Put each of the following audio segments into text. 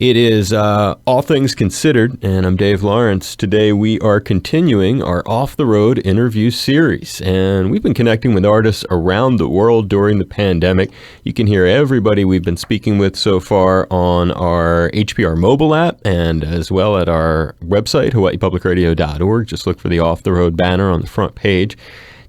It is All Things Considered, and I'm Dave Lawrence. Today we are continuing our off-the-road interview series, and we've been connecting with artists around the world during the pandemic. You can hear everybody we've been speaking with so far on our HPR mobile app and as well at our website, hawaiipublicradio.org. Just look for the Off-the-Road banner on the front page.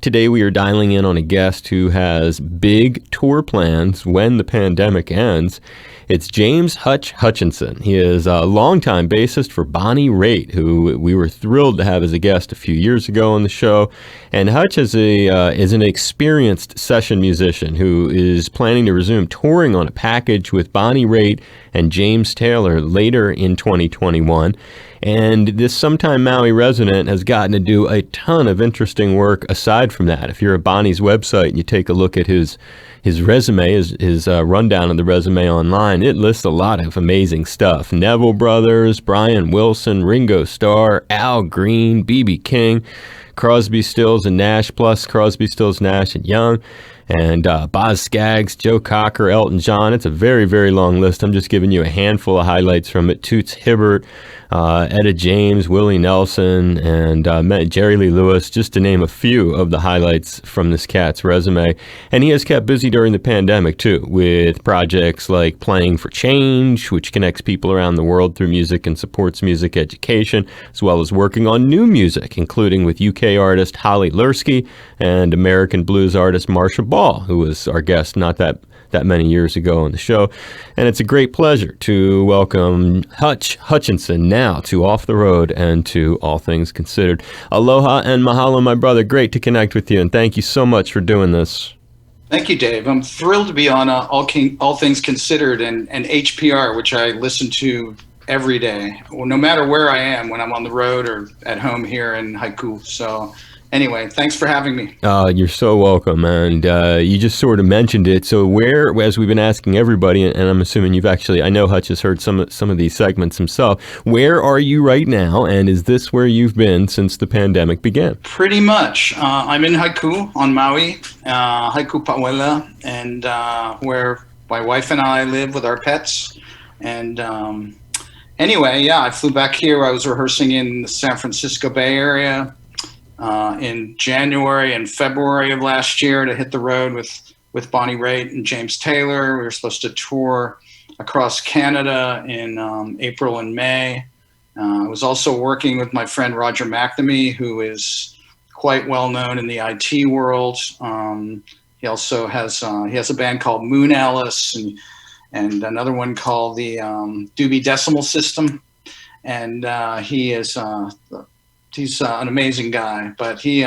Today we are dialing in on a guest who has big tour plans when the pandemic ends. It's James Hutch Hutchinson. He is a longtime bassist for Raitt, who we were thrilled to have as a guest a few years ago on the show. And Hutch is an experienced session musician who is planning to resume touring on a package with Raitt and James Taylor later in 2021. And this sometime Maui resident has gotten to do a ton of interesting work aside from that. If you're at Bonnie's website and you take a look at his resume, his rundown of the resume online, it lists a lot of amazing stuff. Neville Brothers, Brian Wilson, Ringo Starr, Al Green, B.B. King, Crosby, Stills, and Nash, plus Crosby, Stills, Nash, and Young, and Boz Scaggs, Joe Cocker, Elton John. It's a very, very long list. I'm just giving you a handful of highlights from it. Toots Hibbert, Etta James, Willie Nelson, and Jerry Lee Lewis, just to name a few of the highlights from this cat's resume. And he has kept busy during the pandemic, too, with projects like Playing for Change, which connects people around the world through music and supports music education, as well as working on new music, including with UK artist Holly Lursky and American blues artist Marsha Ball, who was our guest not that many years ago on the show. And it's a great pleasure to welcome Hutch Hutchinson now to Off the Road and to All Things Considered. Aloha and mahalo, my brother. Great to connect with you, and thank you so much for doing this. Thank you, Dave. I'm thrilled to be on All Things Considered and HPR, which I listen to every day, well, no matter where I am, when I'm on the road or at home here in Haiku. So anyway, thanks for having me. You're so welcome. And you just sort of mentioned it. So where, as we've been asking everybody, and I'm assuming you've actually, I know Hutch has heard some of these segments himself. Where are you right now? And is this where you've been since the pandemic began? Pretty much. I'm in Haiku on Maui, Haiku Pauela, and where my wife and I live with our pets. And anyway, yeah, I flew back here. I was rehearsing in the San Francisco Bay Area in January and February of last year to hit the road with Raitt and James Taylor. We were supposed to tour across Canada in April and May. I was also working with my friend Roger McNamee, who is quite well known in the IT world. He also has a band called Moon Alice and another one called the Doobie Decimal System. And he's an amazing guy, but he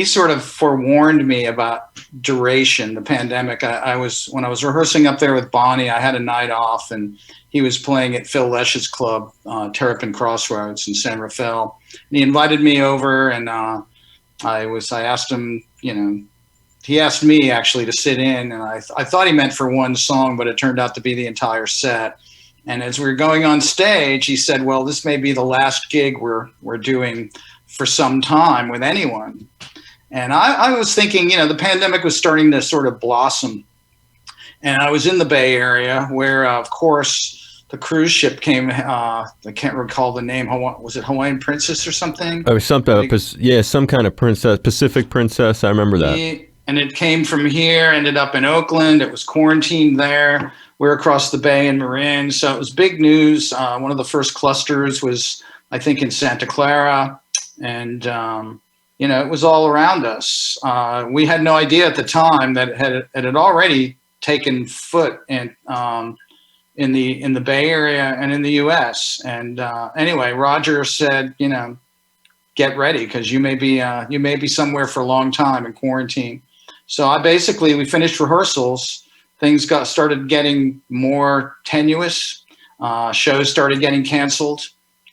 sort of forewarned me about duration, the pandemic. When I was rehearsing up there with Bonnie, I had a night off, and he was playing at Phil Lesch's club, Terrapin Crossroads in San Rafael. And he invited me over, and I asked him, he asked me actually to sit in, and I thought he meant for one song, but it turned out to be the entire set. And as we were going on stage, he said, well, this may be the last gig we're doing for some time with anyone. And I was thinking, the pandemic was starting to sort of blossom. And I was in the Bay Area where, of course, the cruise ship came. I can't recall the name. Was it Hawaiian Princess or something? Oh, something. Some kind of princess, Pacific Princess. I remember that. And it came from here, ended up in Oakland. It was quarantined there. We're across the bay in Marin, so it was big news. One of the first clusters was, I think, in Santa Clara, and it was all around us. We had no idea at the time that it had already taken foot in the Bay Area and in the U.S. And anyway, Roger said, get ready because you may be somewhere for a long time in quarantine. So we finished rehearsals. Things started getting more tenuous. Shows started getting canceled.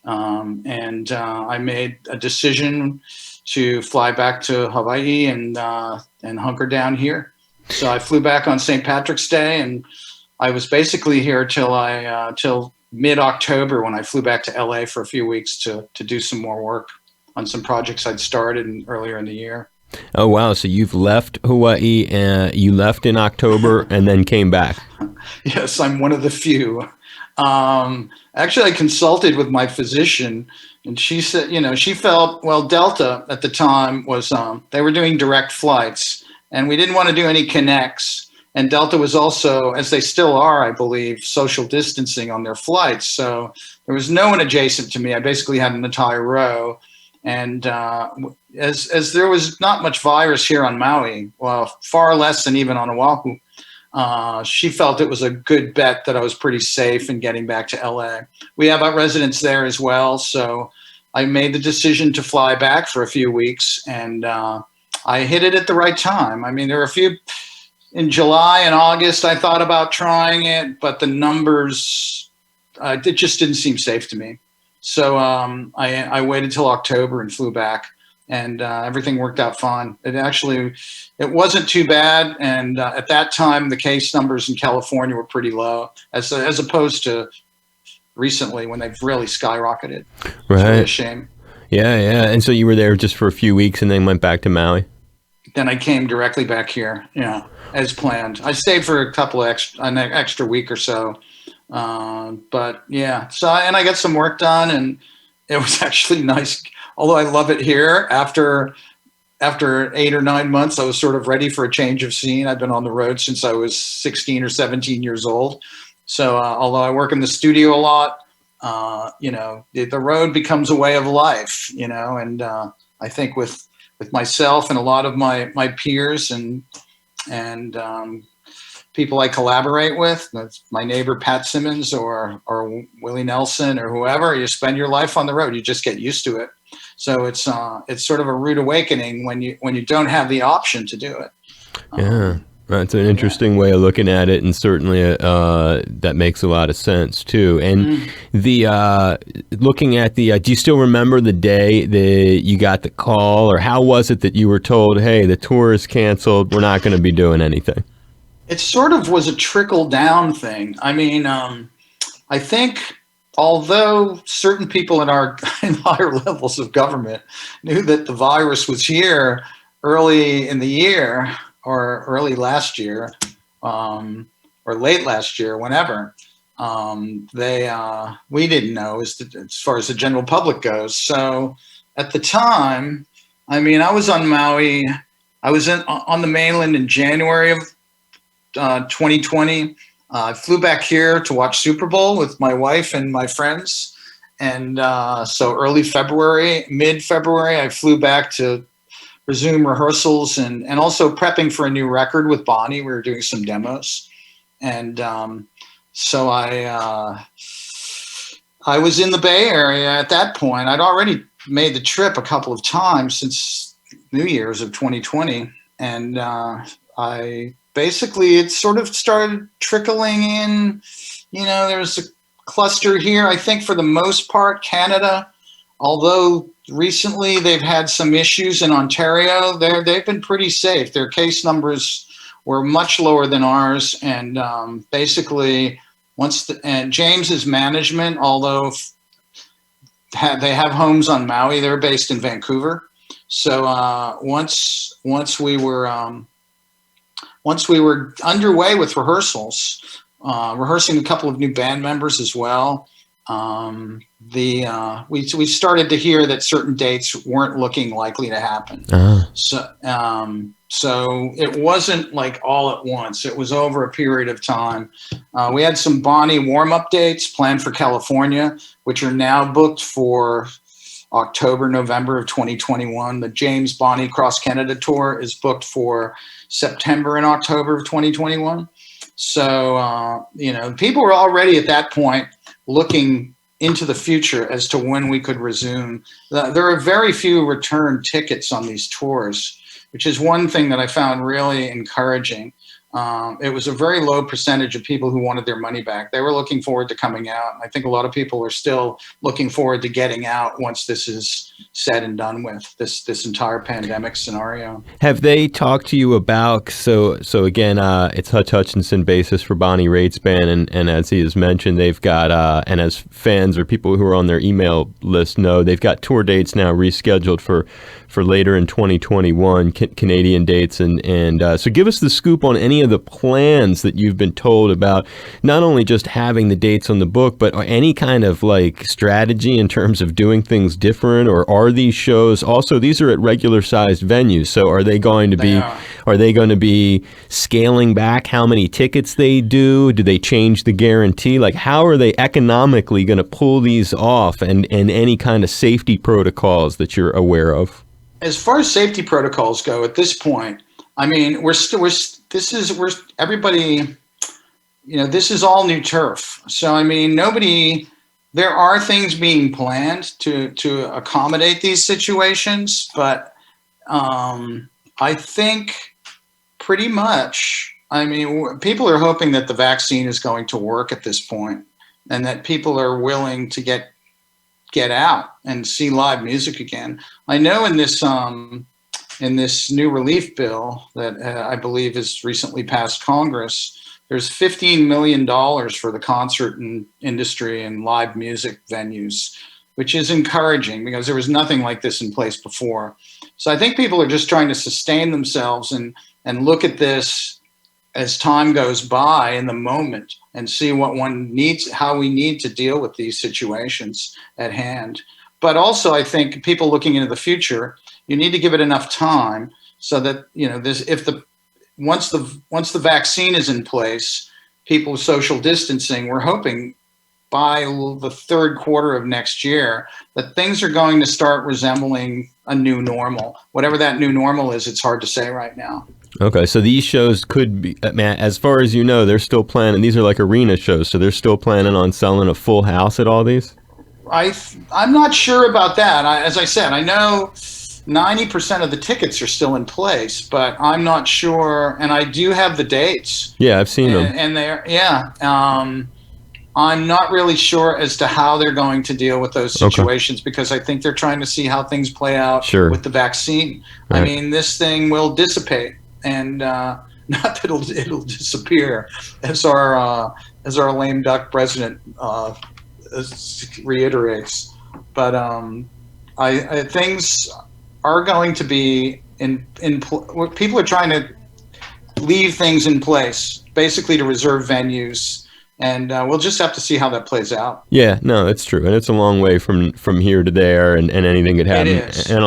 And I made a decision to fly back to Hawaii and hunker down here. So I flew back on St. Patrick's Day, and I was basically here till mid-October when I flew back to LA for a few weeks to do some more work on some projects I'd started earlier in the year. Oh, wow. So you've left Hawaii, and you left in October and then came back. Yes, I'm one of the few. Actually, I consulted with my physician, and she said, she felt, well, Delta at the time was, they were doing direct flights, and we didn't want to do any connects. And Delta was also, as they still are, I believe, social distancing on their flights. So there was no one adjacent to me. I basically had an entire row. And as there was not much virus here on Maui, well, far less than even on Oahu, she felt it was a good bet that I was pretty safe in getting back to LA. We have our residents there as well. So I made the decision to fly back for a few weeks, and I hit it at the right time. I mean, there were a few in July and August, I thought about trying it, but the numbers, it just didn't seem safe to me. So I waited till October and flew back, and everything worked out fine. It wasn't too bad. And at that time, the case numbers in California were pretty low as opposed to recently when they've really skyrocketed. Right. It's really a shame. Yeah, yeah. And so you were there just for a few weeks and then went back to Maui? Then I came directly back here, as planned. I stayed for an extra week or so. But yeah, and I got some work done, and it was actually nice. Although I love it here, after 8 or 9 months, I was sort of ready for a change of scene. I've been on the road since I was 16 or 17 years old. So although I work in the studio a lot, the road becomes a way of life, and I think with myself and a lot of my peers and people I collaborate with, that's my neighbor Pat Simmons or Willie Nelson or whoever, you spend your life on the road. You just get used to it. So it's sort of a rude awakening when you don't have the option to do it. Yeah, that's an interesting way of looking at it, and certainly that makes a lot of sense too. And the looking at the, do you still remember the day that you got the call, or how was it that you were told, hey, the tour is canceled, we're not going to be doing anything? It sort of was a trickle down thing. I mean, I think although certain people in higher levels of government knew that the virus was here early in the year or early last year, or late last year, whenever, we didn't know as far as the general public goes. So at the time, I mean, I was on Maui. I was on the mainland in January of 2020. I flew back here to watch Super Bowl with my wife and my friends. And so mid-February, I flew back to resume rehearsals and also prepping for a new record with Bonnie. We were doing some demos. And so I was in the Bay Area at that point. I'd already made the trip a couple of times since New Year's of 2020. And basically, it sort of started trickling in. There was a cluster here. I think for the most part, Canada, although recently they've had some issues in Ontario, they've been pretty safe. Their case numbers were much lower than ours. And basically, and James's management, although they have homes on Maui, they're based in Vancouver. So once we were underway with rehearsals, rehearsing a couple of new band members as well, we started to hear that certain dates weren't looking likely to happen. So it wasn't like all at once. It was over a period of time. We had some Bonnie warm-up dates planned for California, which are now booked for October, November of 2021. The James Bonnie Cross Canada tour is booked for September and October of 2021. So, people were already at that point looking into the future as to when we could resume. There are very few return tickets on these tours, which is one thing that I found really encouraging. It was a very low percentage of people who wanted their money back. They were looking forward to coming out. I think a lot of people are still looking forward to getting out once this is said and done with, this entire pandemic scenario. Have they talked to you about, so again, it's Hutch Hutchinson, bassist for Bonnie Raitt's band, and as he has mentioned, they've got, and as fans or people who are on their email list know, they've got tour dates now rescheduled for later in 2021, Canadian dates, and so give us the scoop on any of of the plans that you've been told about not only just having the dates on the book, but any kind of like strategy in terms of doing things different? Or are these shows also, these are at regular sized venues, so are they going to be scaling back how many tickets they do? Do they change the guarantee? Like, how are they economically going to pull these off, and any kind of safety protocols that you're aware of? As far as safety protocols go at this point, I mean, everybody, this is all new turf. So, I mean, there are things being planned to accommodate these situations, but I think pretty much, I mean, people are hoping that the vaccine is going to work at this point, and that people are willing to get out and see live music again. I know in this new relief bill that I believe has recently passed Congress, there's $15 million for the concert industry and live music venues, which is encouraging because there was nothing like this in place before. So I think people are just trying to sustain themselves and look at this as time goes by in the moment and see what one needs, how we need to deal with these situations at hand. But also, I think people looking into the future, you need to give it enough time so that, once the vaccine is in place, people social distancing, we're hoping by the third quarter of next year that things are going to start resembling a new normal. Whatever that new normal is, it's hard to say right now. Okay, so these shows could be, as far as you know, they're still planning, these are like arena shows, so they're still planning on selling a full house at all these? I'm not sure about that. As I said, I know 90% of the tickets are still in place, but I'm not sure, and I do have the dates. Yeah, I've seen them. And I'm not really sure as to how they're going to deal with those situations, because I think they're trying to see how things play out with the vaccine. Right. I mean, this thing will dissipate, and not that it'll disappear, as our lame duck president reiterates. But things are going to be people are trying to leave things in place, basically to reserve venues. And we'll just have to see how that plays out. Yeah, no, that's true, and it's a long way from here to there, and anything could happen. It is. And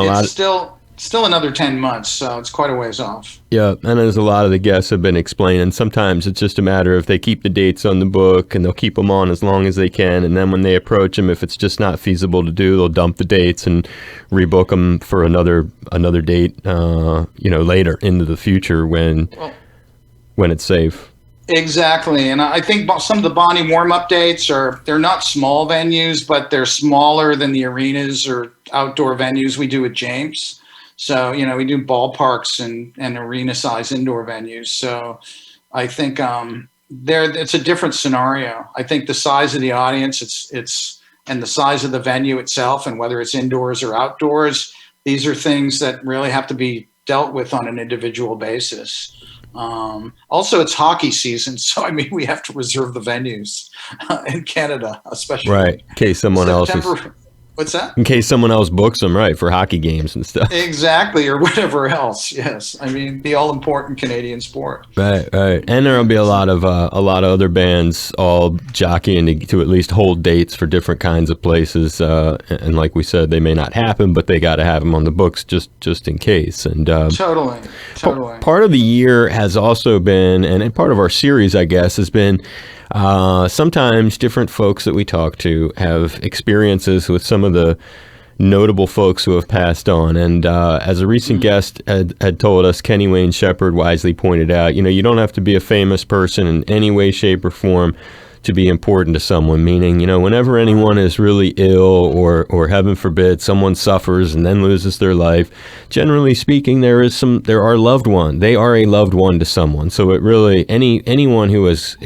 it's still another 10 months, so it's quite a ways off. Yeah, and as a lot of the guests have been explaining, sometimes it's just a matter of they keep the dates on the book, and they'll keep them on as long as they can, and then when they approach them, if it's just not feasible to do, they'll dump the dates and rebook them for another date, later into the future when it's safe. Exactly, and I think some of the Bonnie warm-up dates they're not small venues, but they're smaller than the arenas or outdoor venues we do at James. So, we do ballparks and arena-size indoor venues. So I think it's a different scenario. I think the size of the audience, and the size of the venue itself, and whether it's indoors or outdoors, these are things that really have to be dealt with on an individual basis. Also, it's hockey season, so I mean, we have to reserve the venues in Canada, especially. Right, in case someone else What's that? In case someone else books them, right, for hockey games and stuff. Exactly, or whatever else. Yes, I mean, the all-important Canadian sport. Right, and there'll be a lot of other bands all jockeying to at least hold dates for different kinds of places. And like we said, they may not happen, but they got to have them on the books just in case. And totally. Part of the year has also been, and part of our series, I guess, has been. Sometimes different folks that we talk to have experiences with some of the notable folks who have passed on. And as a recent guest had told us, Kenny Wayne Shepherd wisely pointed out, you don't have to be a famous person in any way, shape, or form to be important to someone, meaning, whenever anyone is really ill or heaven forbid, someone suffers and then loses their life, generally speaking, they are a loved one to someone. So it really, anyone who has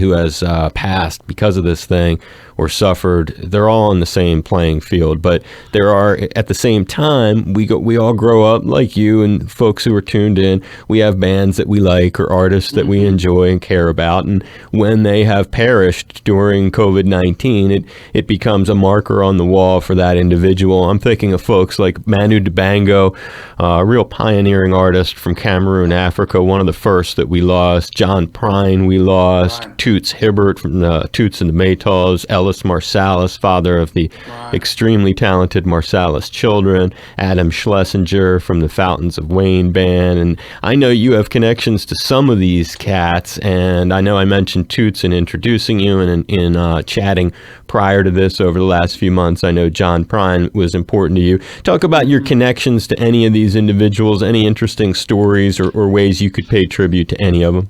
passed because of this thing, or suffered, they're all on the same playing field. But there are, at the same time, we all grow up like you and folks who are tuned in. We have bands that we like or artists that we enjoy and care about. And when they have perished during COVID-19, it becomes a marker on the wall for that individual. I'm thinking of folks like Manu Dibango, a real pioneering artist from Cameroon, Africa, one of the first that we lost. John Prine we lost. Right. Toots Hibbert from Toots and the Maytals. Ellis Marsalis, father of the extremely talented Marsalis children. Adam Schlesinger from the Fountains of Wayne band. And I know you have connections to some of these cats, and I know I mentioned Toots in introducing you and in chatting prior to this over the last few months. I know John Prine was important to you. Talk about your connections to any of these individuals, any interesting stories or ways you could pay tribute to any of them.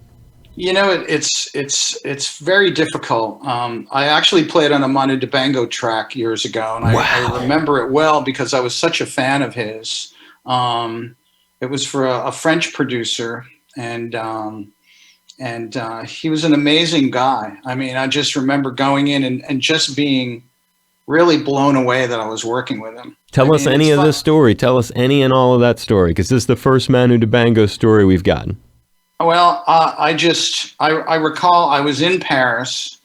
You know, it's very difficult. I actually played on a Manu Dibango track years ago, and I remember it well because I was such a fan of his. It was for a French producer, and he was an amazing guy. I mean, I just remember going in and just being really blown away that I was working with him. Tell us any of this story. Tell us any and all of that story, because this is the first Manu Dibango story we've gotten. Well, I recall I was in Paris,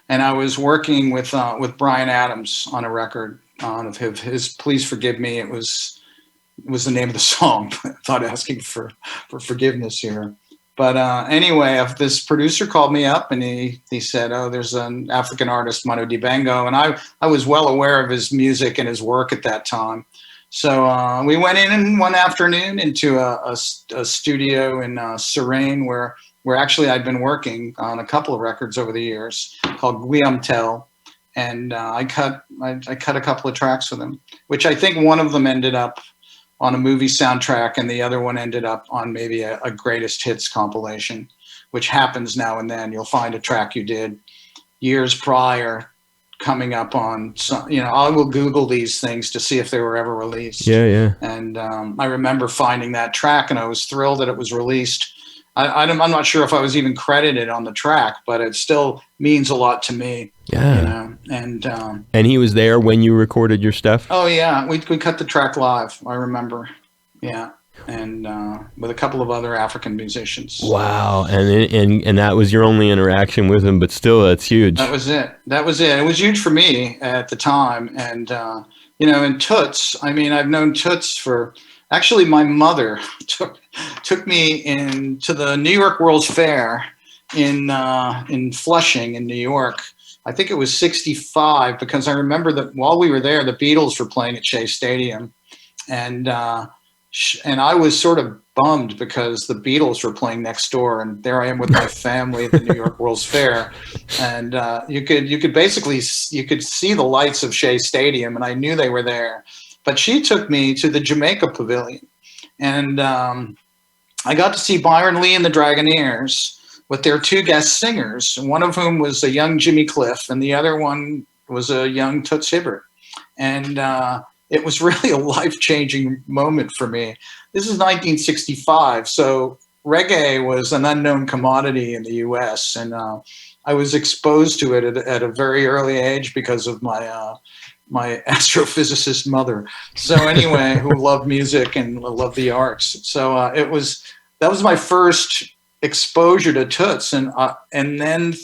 and I was working with Bryan Adams on a record of his "Please Forgive Me." It was the name of the song. I'm not asking for forgiveness here, but anyway, this producer called me up and he said, "Oh, there's an African artist, Manu Dibango," and I was well aware of his music and his work at that time. So we went in one afternoon into a studio in Suresnes where actually I'd been working on a couple of records over the years called Guillaume Tell, and I cut a couple of tracks with him, which I think one of them ended up on a movie soundtrack and the other one ended up on maybe a greatest hits compilation, which happens now and then. You'll find a track you did years prior coming up on some, I will Google these things to see if they were ever released. Yeah. And I remember finding that track and I was thrilled that it was released. I'm not sure if I was even credited on the track, but it still means a lot to me. Yeah. And he was there when you recorded your stuff? Oh yeah. We cut the track live, I remember. Yeah. And with a couple of other African musicians. Wow. And that was your only interaction with him, but still, that's huge. That was it. It was huge for me at the time. And, and Toots, I mean, I've known Toots for, actually my mother took me to the New York World's Fair in Flushing in New York. I think it was 65, because I remember that while we were there, the Beatles were playing at Shea Stadium. And I was sort of bummed because the Beatles were playing next door, and there I am with my family at the New York World's Fair, and you could basically see the lights of Shea Stadium, and I knew they were there. But she took me to the Jamaica Pavilion, and I got to see Byron Lee and the Dragonaires with their two guest singers, one of whom was a young Jimmy Cliff, and the other one was a young Toots Hibbert, and it was really a life-changing moment for me. This is 1965, so reggae was an unknown commodity in the U.S., and I was exposed to it at a very early age because of my astrophysicist mother. So anyway, who loved music and loved the arts. So that was my first exposure to Toots, and then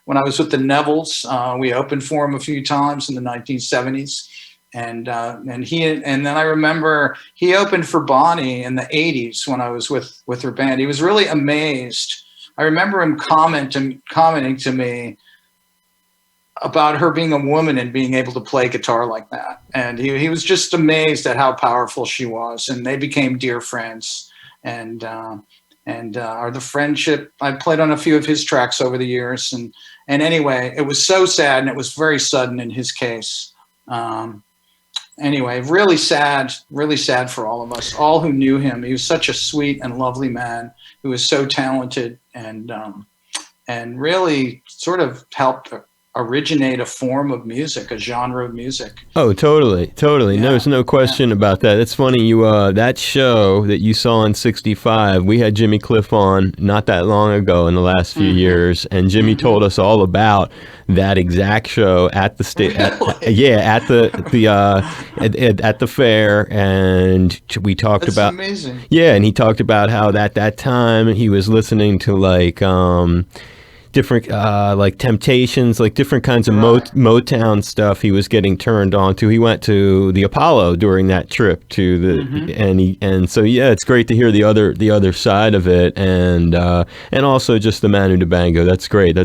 when I was with the Nevilles, we opened for him a few times in the 1970s. And then I remember he opened for Bonnie in the 80s when I was with her band. He was really amazed. I remember him commenting to me about her being a woman and being able to play guitar like that. And he was just amazed at how powerful she was. And they became dear friends. And the friendship, I played on a few of his tracks over the years. And anyway, it was so sad, and it was very sudden in his case. Anyway, really sad for all of us, all who knew him. He was such a sweet and lovely man who was so talented and really sort of helped originate a form of music, a genre of music. Oh, totally, totally. No, there's no question about that. It's funny, you that show that you saw in '65, we had Jimmy Cliff on not that long ago in the last few years, and Jimmy told us all about that exact show at the at the fair, and we talked That's about amazing. and he talked about how at that time he was listening to like different like Temptations, like different kinds of Motown stuff he was getting turned on to. He went to the Apollo during that trip to the and so it's great to hear the other side of it, and also just the Manu Dibango. That's great.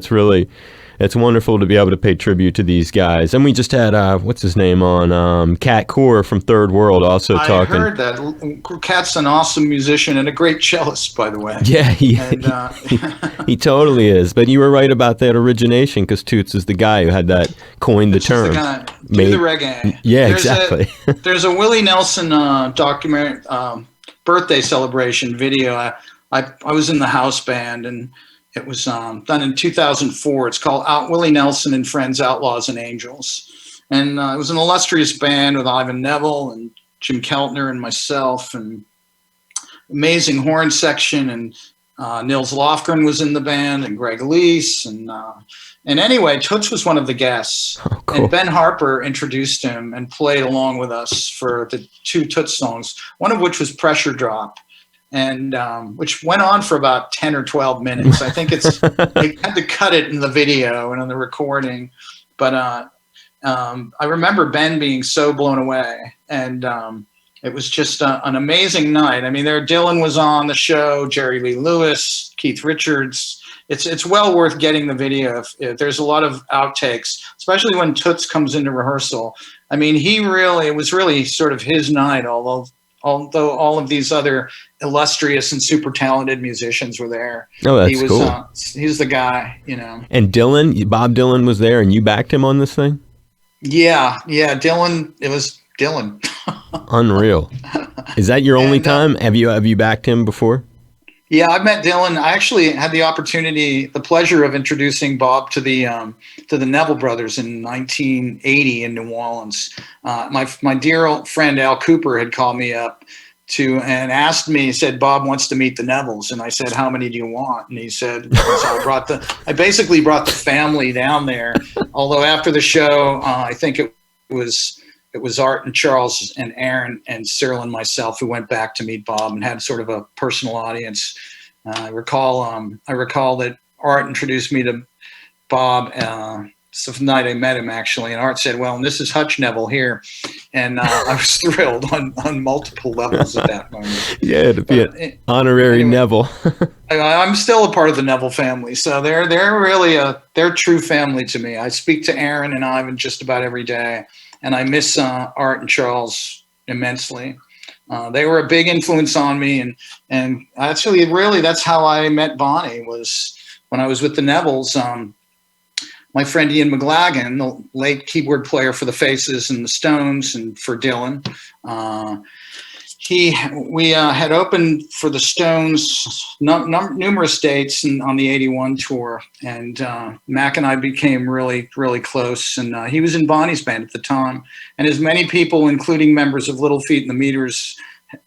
It's wonderful to be able to pay tribute to these guys. And we just had, what's his name on, Cat Core from Third World also talking. I heard that. Cat's an awesome musician and a great cellist, by the way. Yeah, he totally is. But you were right about that origination, because Toots is the guy who had that, coined the term. The guy, do the reggae. Yeah, exactly. There's a Willie Nelson documentary, birthday celebration video. I was in the house band, and it was done in 2004. It's called Willie Nelson and Friends, Outlaws and Angels. And it was an illustrious band with Ivan Neville and Jim Keltner and myself, and amazing horn section. And Nils Lofgren was in the band, and Greg Leese. And anyway, Toots was one of the guests. Oh, cool. And Ben Harper introduced him and played along with us for the 2 Toots songs, one of which was Pressure Drop, and which went on for about 10 or 12 minutes. I think they had to cut it in the video and on the recording. But I remember Ben being so blown away, and it was just an amazing night. I mean, Dylan was on the show, Jerry Lee Lewis, Keith Richards. It's well worth getting the video. If there's a lot of outtakes, especially when Toots comes into rehearsal. I mean, it was really sort of his night, although all of these other illustrious and super talented musicians were there. Oh, that's cool. He's the guy, you know. And Bob Dylan was there, and you backed him on this thing? Yeah, Dylan. It was Dylan. Unreal. Is that your only time? Have you backed him before? Yeah, I've met Dylan. I actually had the pleasure of introducing Bob to the Neville brothers in 1980 in New Orleans. My dear old friend Al Cooper had called me up and asked me. He said, Bob wants to meet the Nevilles, and I said, how many do you want? And he said, so I basically brought the family down there. Although after the show, I think it was Art and Charles and Aaron and Cyril and myself who went back to meet Bob and had sort of a personal audience. I recall that Art introduced me to Bob. So the night I met him, actually, and Art said, well, and this is Hutch Neville here. And I was thrilled on multiple levels at that moment. Yeah, to be an honorary Neville. I'm still a part of the Neville family, so they're really they're true family to me. I speak to Aaron and Ivan just about every day. And I miss Art and Charles immensely. They were a big influence on me, and actually, really, that's how I met Bonnie. Was when I was with the Nevilles. My friend Ian McLagan, the late keyboard player for the Faces and the Stones, and for Dylan, we had opened for the Stones numerous dates on the '81 tour, and Mac and I became really, really close. And he was in Bonnie's band at the time, and as many people, including members of Little Feat and the Meters,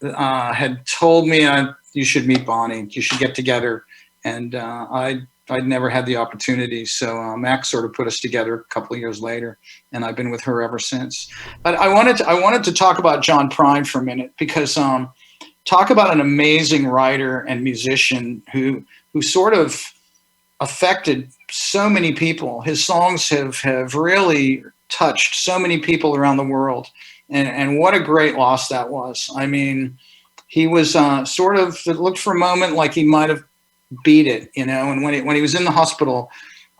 had told me, you should meet Bonnie, you should get together, and I'd never had the opportunity. So Mac sort of put us together a couple of years later, and I've been with her ever since. But I wanted to talk about John Prine for a minute, because talk about an amazing writer and musician who sort of affected so many people. His songs have really touched so many people around the world, and what a great loss that was. I mean, he was sort of, it looked for a moment like he might have beat it, you know. And when he was in the hospital,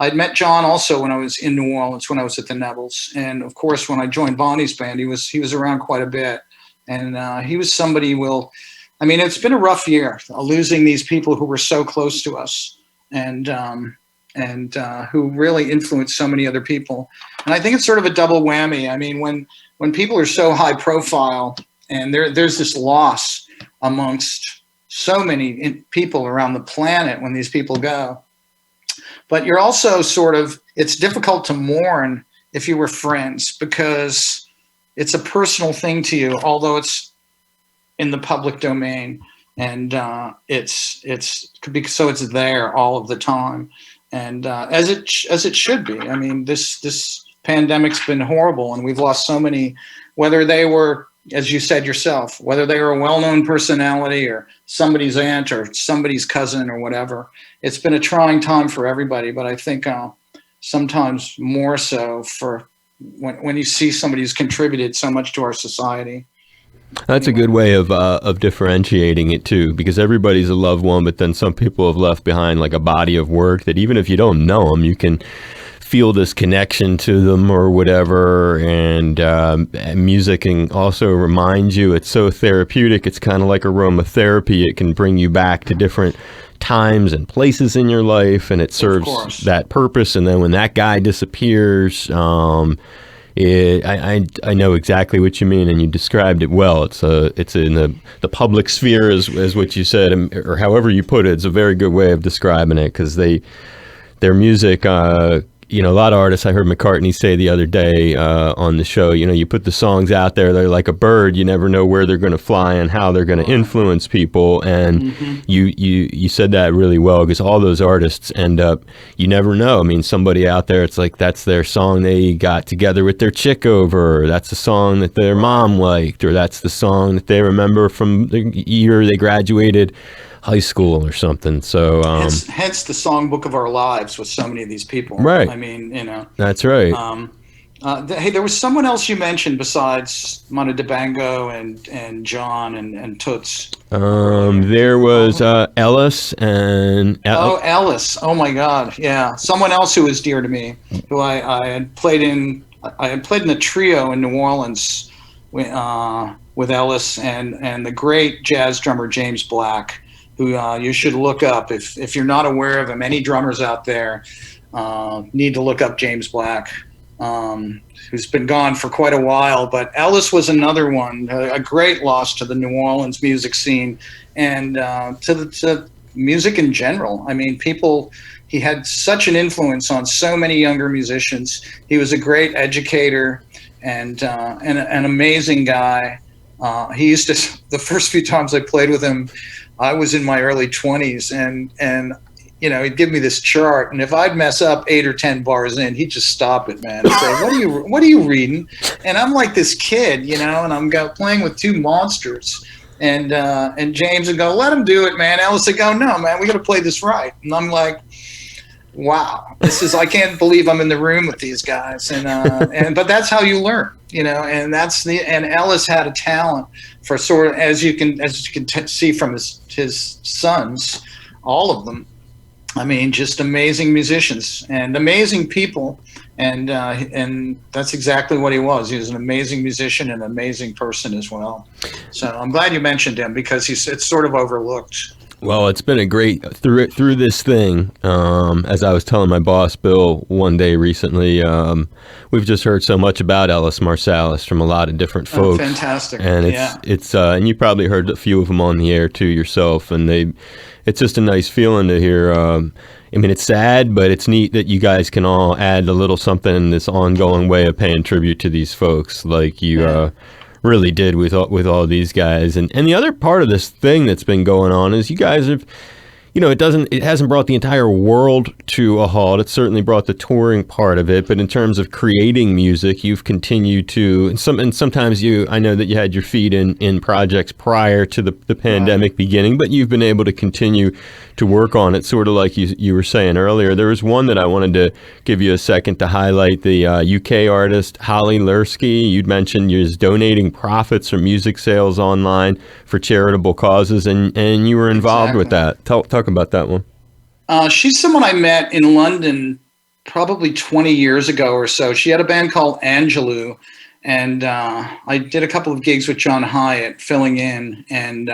I'd met John also when I was in New Orleans, when I was at the Nevilles, and of course when I joined Bonnie's band, he was around quite a bit, and he was somebody. I mean, it's been a rough year losing these people who were so close to us, and who really influenced so many other people. And I think it's sort of a double whammy. I mean, when people are so high profile, and there's this loss amongst so many people around the planet when these people go, but you're also sort of it's difficult to mourn if you were friends, because it's a personal thing to you, although it's in the public domain, and so it's there all of the time, and as it should be. I mean, this pandemic's been horrible, and we've lost so many, whether they were, as you said yourself, whether they were a well-known personality or somebody's aunt or somebody's cousin or whatever. It's been a trying time for everybody, but I think sometimes more so for when you see somebody who's contributed so much to our society. That's a good way of differentiating it too, because everybody's a loved one, but then some people have left behind like a body of work that even if you don't know them, you can feel this connection to them or whatever. And music can also remind you. It's so therapeutic. It's kind of like aromatherapy. It can bring you back to different times and places in your life, and it serves that purpose. And then when that guy disappears, I know exactly what you mean, and you described it well. It's in the public sphere, as what you said, or however you put it. It's a very good way of describing it, because their music. A lot of artists, I heard McCartney say the other day on the show, you put the songs out there, they're like a bird. You never know where they're going to fly and how they're going to influence people. And you said that really well, because all those artists end up, you never know. I mean, somebody out there, it's like that's their song they got together with their chick over, or that's the song that their mom liked, or that's the song that they remember from the year they graduated high school or something. So hence the songbook of our lives with so many of these people. Right. I mean, that's right. Hey, there was someone else you mentioned besides Manu Dibango and John and Toots. There was Ellis and Ellis. Oh my God, yeah. Someone else who was dear to me, who I had played in the trio in New Orleans with Ellis and the great jazz drummer James Black, who you should look up if you're not aware of him. Any drummers out there need to look up James Black, who's been gone for quite a while. But Ellis was another one, a great loss to the New Orleans music scene and to music in general. I mean, he had such an influence on so many younger musicians. He was a great educator and an amazing guy. He used to, the first few times I played with him, I was in my early 20s, and he'd give me this chart, and if I'd mess up 8 or 10 bars in, he'd just stop it, man, and say, what are you reading? And I'm like this kid, and I'm playing with two monsters, and James would go, let him do it, man. Ellis would go, no, man, we got to play this right. And I'm like, wow, I can't believe I'm in the room with these guys. But that's how you learn, and and Ellis had a talent for sort of, as you can see from his sons, all of them. I mean, just amazing musicians and amazing people. And that's exactly what he was. He was an amazing musician and an amazing person as well. So I'm glad you mentioned him, because it's sort of overlooked. Well, it's been a great through this thing. As I was telling my boss Bill one day recently, we've just heard so much about Ellis Marsalis from a lot of different folks. Oh, fantastic! And it's and you probably heard a few of them on the air too yourself. And it's just a nice feeling to hear. I mean, it's sad, but it's neat that you guys can all add a little something in this ongoing way of paying tribute to these folks, like you. Really did with all these guys. And the other part of this thing that's been going on is you guys have, it hasn't brought the entire world to a halt. It's certainly brought the touring part of it, but in terms of creating music, you've continued to, and sometimes I know that you had your feet in projects prior to the pandemic beginning, but you've been able to continue to work on it, sort of like you were saying earlier. There was one that I wanted to give you a second to highlight, the UK artist Holly Lursky. You'd mentioned you're donating profits from music sales online for charitable causes, and you were involved with that. Talk about that one. She's someone I met in London probably 20 years ago or so. She had a band called Angelou, and I did a couple of gigs with John Hyatt filling in, and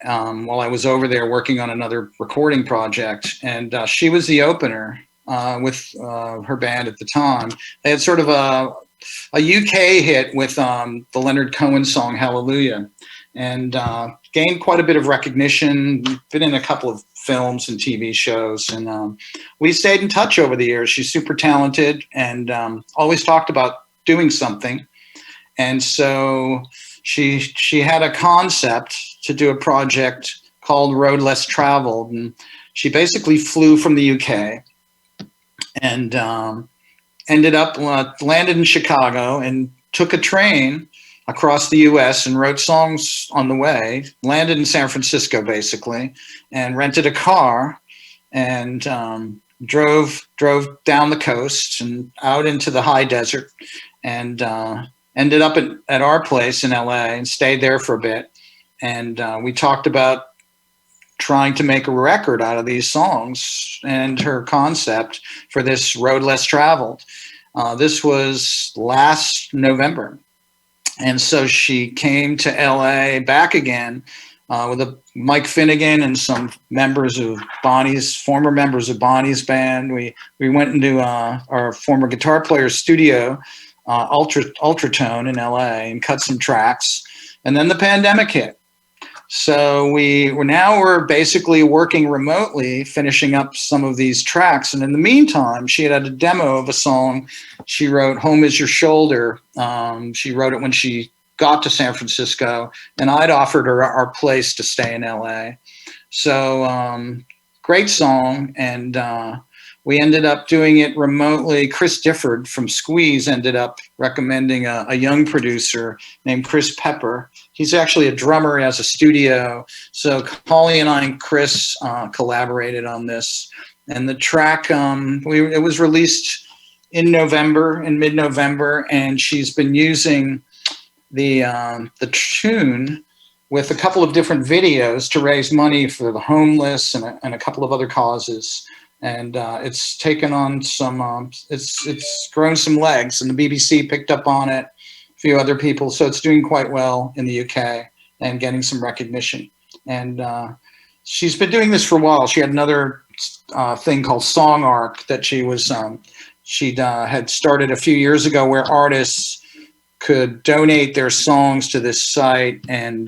while I was over there working on another recording project, and she was the opener with her band at the time. They had sort of a UK hit with the Leonard Cohen song Hallelujah, and gained quite a bit of recognition. Been in a couple of films and TV shows, and we stayed in touch over the years. She's super talented and always talked about doing something. And so she had a concept to do a project called Road Less Traveled, and she basically flew from the UK and ended up landed in Chicago and took a train across the US and wrote songs on the way, landed in San Francisco basically, and rented a car and drove down the coast and out into the high desert, and ended up at our place in LA and stayed there for a bit. And we talked about trying to make a record out of these songs and her concept for this Road Less Traveled. This was last November. And so she came to LA back again with Mike Finnegan and some members of former members of Bonnie's band. We went into our former guitar player's studio, Ultratone in LA, and cut some tracks. And then the pandemic hit. So we're basically working remotely, finishing up some of these tracks. And in the meantime, she had a demo of a song she wrote, "Home Is Your Shoulder." She wrote it when she got to San Francisco, and I'd offered her our place to stay in LA. So great song, and we ended up doing it remotely. Chris Difford from Squeeze ended up recommending a young producer named Chris Pepper. He's actually a drummer, he has a studio. So Holly and I and Chris collaborated on this. And the track, it was released in mid-November, and she's been using the tune with a couple of different videos to raise money for the homeless and a couple of other causes. And it's taken on it's grown some legs, and the BBC picked up on it, a few other people. So it's doing quite well in the UK and getting some recognition. And she's been doing this for a while. She had another thing called Song Arc that she'd had started a few years ago, where artists could donate their songs to this site, and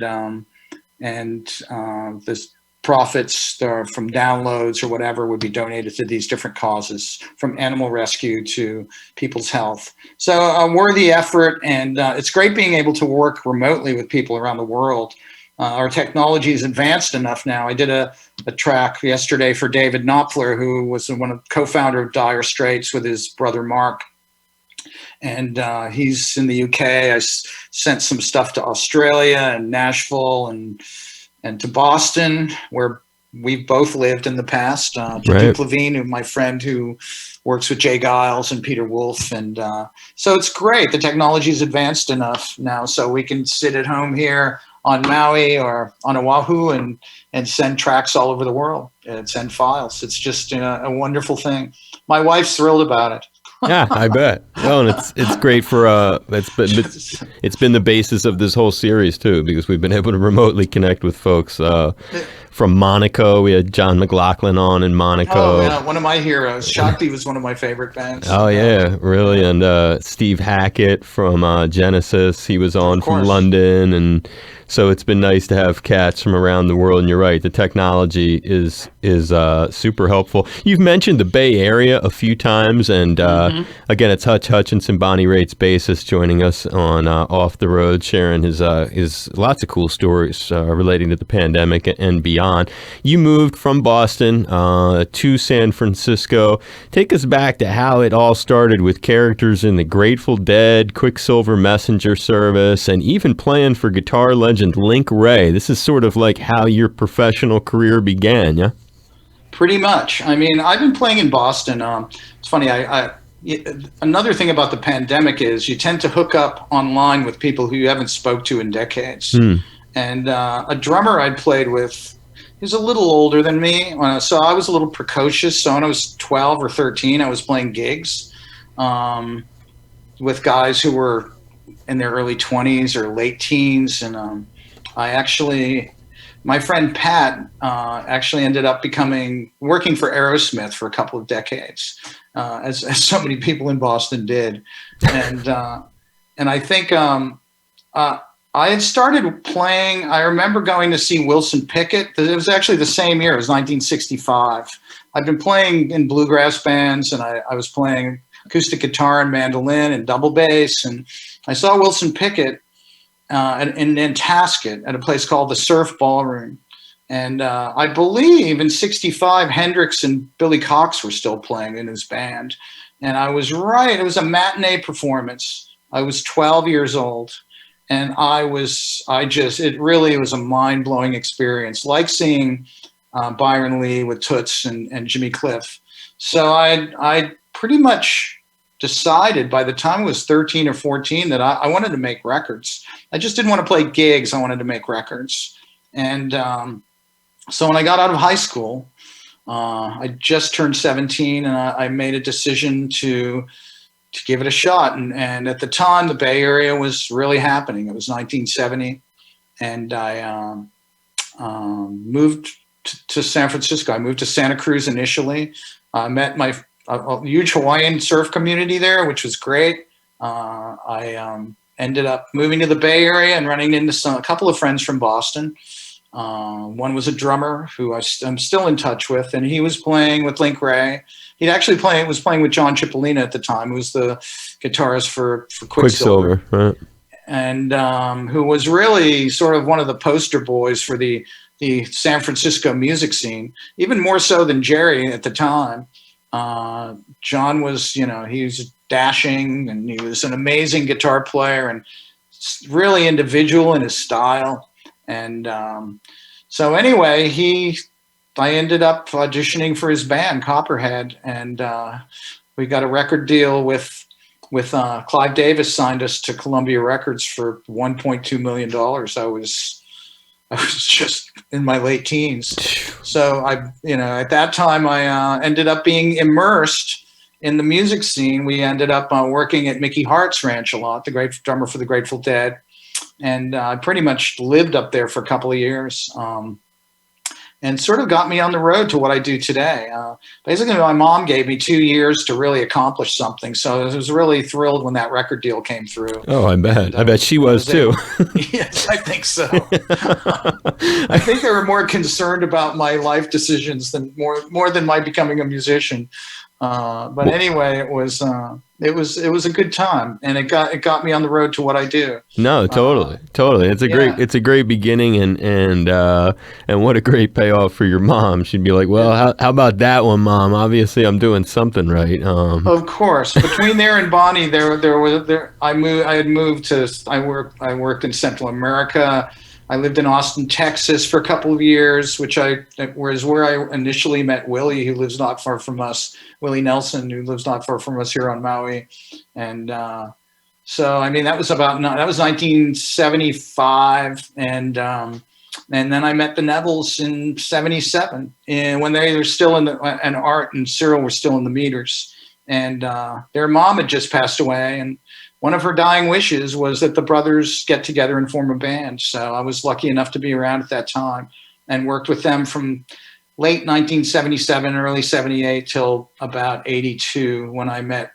this profits from downloads or whatever would be donated to these different causes, from animal rescue to people's health. So a worthy effort, and it's great being able to work remotely with people around the world. Our technology is advanced enough now. I did a track yesterday for David Knopfler, who was co-founder of Dire Straits with his brother Mark. And he's in the UK. I sent some stuff to Australia and Nashville and to Boston, where we've both lived in the past. To Duke Levine, my friend who works with Jay Giles and Peter Wolf. And so it's great. The technology is advanced enough now, so we can sit at home here on Maui or on Oahu and send tracks all over the world and send files. It's just a wonderful thing. My wife's thrilled about it. Yeah, I bet. Well, and it's great for it's been the basis of this whole series too, because we've been able to remotely connect with folks from Monaco. We had John McLaughlin on in Monaco. Oh yeah, one of my heroes. Shakti was one of my favorite bands. Oh yeah, really. And Steve Hackett from Genesis, he was on from London, and so it's been nice to have cats from around the world. And you're right, the technology is super helpful. You've mentioned the Bay Area a few times, and again, it's Hutch Hutchinson, Bonnie Raitt's bassist, joining us on Off the Road, sharing his lots of cool stories relating to the pandemic and beyond. You moved from Boston to San Francisco. Take us back to how it all started with characters in the Grateful Dead, Quicksilver Messenger Service, and even playing for guitar legend Link Wray. This is sort of like how your professional career began, yeah? Pretty much. I mean, I've been playing in Boston. It's funny. Another thing about the pandemic is you tend to hook up online with people who you haven't spoke to in decades. And a drummer I'd played with, he's a little older than me. So I was a little precocious. So when I was 12 or 13, I was playing gigs with guys who were in their early 20s or late teens. And my friend Pat actually ended up working for Aerosmith for a couple of decades, as so many people in Boston did. And I think I had started playing. I remember going to see Wilson Pickett. It was actually the same year. It was 1965. I'd been playing in bluegrass bands, and I was playing acoustic guitar and mandolin and double bass. And I saw Wilson Pickett in Nantasket at a place called the Surf Ballroom. And I believe in 65, Hendrix and Billy Cox were still playing in his band. And I was right. It was a matinee performance. I was 12 years old. And it really was a mind-blowing experience, like seeing Byron Lee with Toots and Jimmy Cliff. So I pretty much decided by the time I was 13 or 14 that I wanted to make records. I just didn't want to play gigs. I wanted to make records. And so when I got out of high school, I just turned 17, and I made a decision to give it a shot. And at the time, the Bay Area was really happening. It was 1970, and I moved to San Francisco. I moved to Santa Cruz initially. I met a huge Hawaiian surf community there, which was great. I ended up moving to the Bay Area and running into a couple of friends from Boston. One was a drummer who I'm still in touch with, and he was playing with Link Ray. He'd actually was playing with John Cipollina at the time, who was the guitarist for Quicksilver, right? And who was really sort of one of the poster boys for the San Francisco music scene, even more so than Jerry at the time. John was, he was dashing, and he was an amazing guitar player and really individual in his style. And so anyway, I ended up auditioning for his band, Copperhead, and we got a record deal with Clive Davis. Signed us to Columbia Records for $1.2 million. I was just in my late teens. So at that time, I ended up being immersed in the music scene. We ended up working at Mickey Hart's ranch a lot, the great drummer for the Grateful Dead. And I pretty much lived up there for a couple of years, and sort of got me on the road to what I do today. Basically, my mom gave me 2 years to really accomplish something. So I was really thrilled when that record deal came through. Oh, I bet. And, I bet she was too. Yes, I think so. I think they were more concerned about my life decisions than more than my becoming a musician. But anyway, it was a good time, and it got me on the road to what I do. No, totally. It's a great beginning, and what a great payoff for your mom. She'd be like, well, how about that one, Mom? Obviously, I'm doing something right. Of course, between there and Bonnie, I worked in Central America. I lived in Austin, Texas for a couple of years, was where I initially met Willie, who lives not far from us, Willie Nelson, who lives not far from us here on Maui. And so, I mean, that was 1975. And then I met the Nevilles in 77, and when they were still and Art and Cyril were still in the Meters. And their mom had just passed away, and one of her dying wishes was that the brothers get together and form a band. So I was lucky enough to be around at that time and worked with them from late 1977, early 78 till about 82, when I met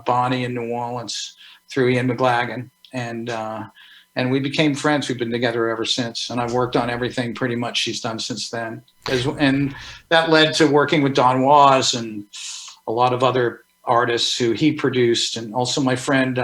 Bonnie in New Orleans through Ian McLagan. And we became friends. We've been together ever since. And I've worked on everything pretty much she's done since then. And that led to working with Don Was and a lot of other artists who he produced, and also my friend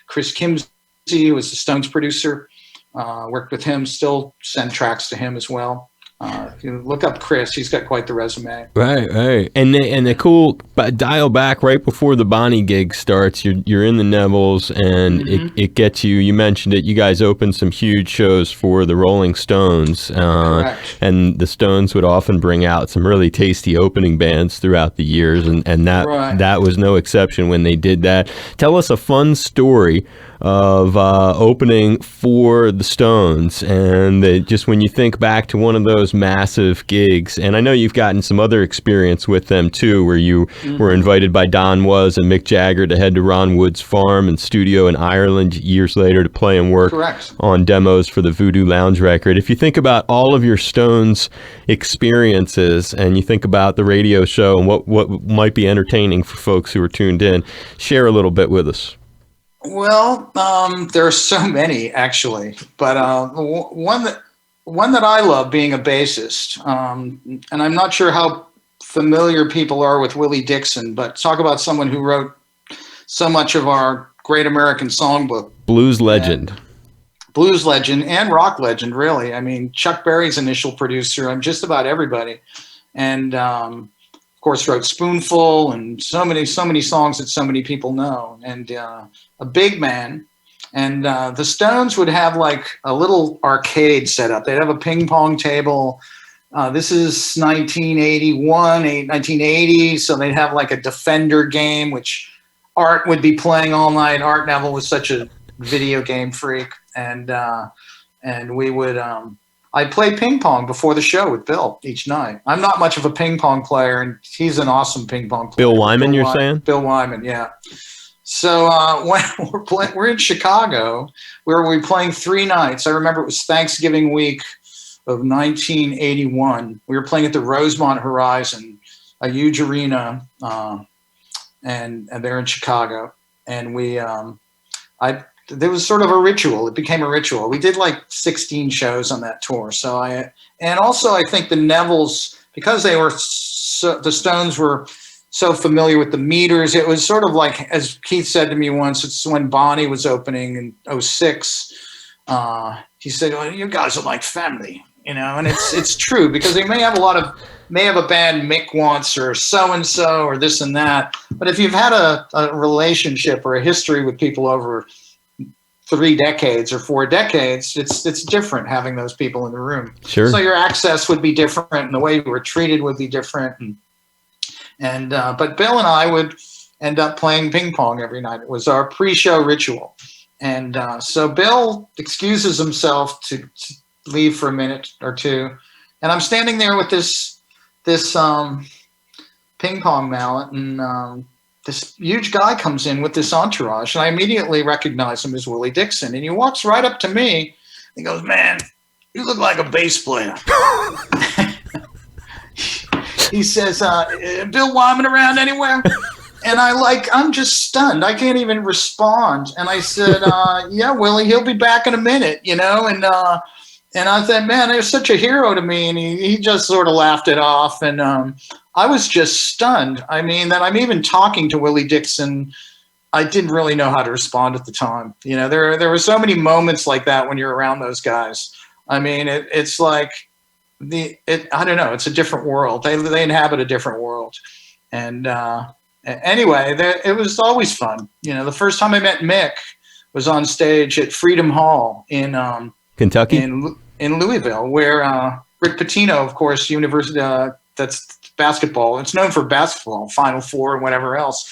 Chris Kimsey, who was the Stones producer. Worked with him, still send tracks to him as well. If you look up Chris, he's got quite the resume. Right. And the cool dial back right before the Bonnie gig starts. You're in the Nevilles, and it gets you. You mentioned it. You guys opened some huge shows for the Rolling Stones, Correct. And the Stones would often bring out some really tasty opening bands throughout the years, and that was no exception when they did that. Tell us a fun story of opening for the Stones, and just when you think back to one of those massive gigs. And I know you've gotten some other experience with them too, where you were invited by Don Was and Mick Jagger to head to Ron Wood's farm and studio in Ireland years later to play and work on demos for the Voodoo Lounge record. If you think about all of your Stones experiences, and you think about the radio show and what might be entertaining for folks who are tuned in, share a little bit with us. Well, there are so many actually, but one that I love being a bassist, and I'm not sure how familiar people are with Willie Dixon, but talk about someone who wrote so much of our Great American Songbook. Blues legend. Blues legend and rock legend, really. I mean, Chuck Berry's initial producer on just about everybody, and of course wrote Spoonful and so many songs that so many people know. And a big man. And the Stones would have like a little arcade set up. They'd have a ping pong table. This is 1981, 1980. So they'd have like a Defender game, which Art would be playing all night. Art Neville was such a video game freak. And we would, I'd play ping pong before the show with Bill each night. I'm not much of a ping pong player, and he's an awesome ping pong player. Bill Wyman, you're saying? Bill Wyman, yeah. So when we're in Chicago, where we were playing 3 nights. I remember it was Thanksgiving week of 1981. We were playing at the Rosemont Horizon, a huge arena, and they're in Chicago. And there was sort of a ritual. It became a ritual. We did like 16 shows on that tour. And also I think the Nevilles, because the Stones were so familiar with the meters. It was sort of like, as Keith said to me once, it's when Bonnie was opening in 06. He said, "Oh, you guys are like family," and it's true, because they may have a band Mick wants or so-and-so or this and that. But if you've had a relationship or a history with people over 3 decades or 4 decades, it's different having those people in the room. Sure. So your access would be different, and the way you were treated would be different. But Bill and I would end up playing ping pong every night. It was our pre-show ritual. And so Bill excuses himself to leave for a minute or two. And I'm standing there with this ping pong mallet, and this huge guy comes in with this entourage, and I immediately recognize him as Willie Dixon. And he walks right up to me. He goes, "Man, you look like a bass player." He says, "Bill Wyman around anywhere?" And I'm just stunned. I can't even respond. And I said, "Yeah, Willie, he'll be back in a minute, And I said, "Man, they're such a hero to me." And he just sort of laughed it off. And I was just stunned. I mean, that I'm even talking to Willie Dixon. I didn't really know how to respond at the time. There were so many moments like that when you're around those guys. I mean, it's like, I don't know. It's a different world. They inhabit a different world. And anyway, it was always fun. The first time I met Mick was on stage at Freedom Hall in Kentucky, in Louisville, where Rick Pitino, of course, university, that's basketball. It's known for basketball, Final Four and whatever else,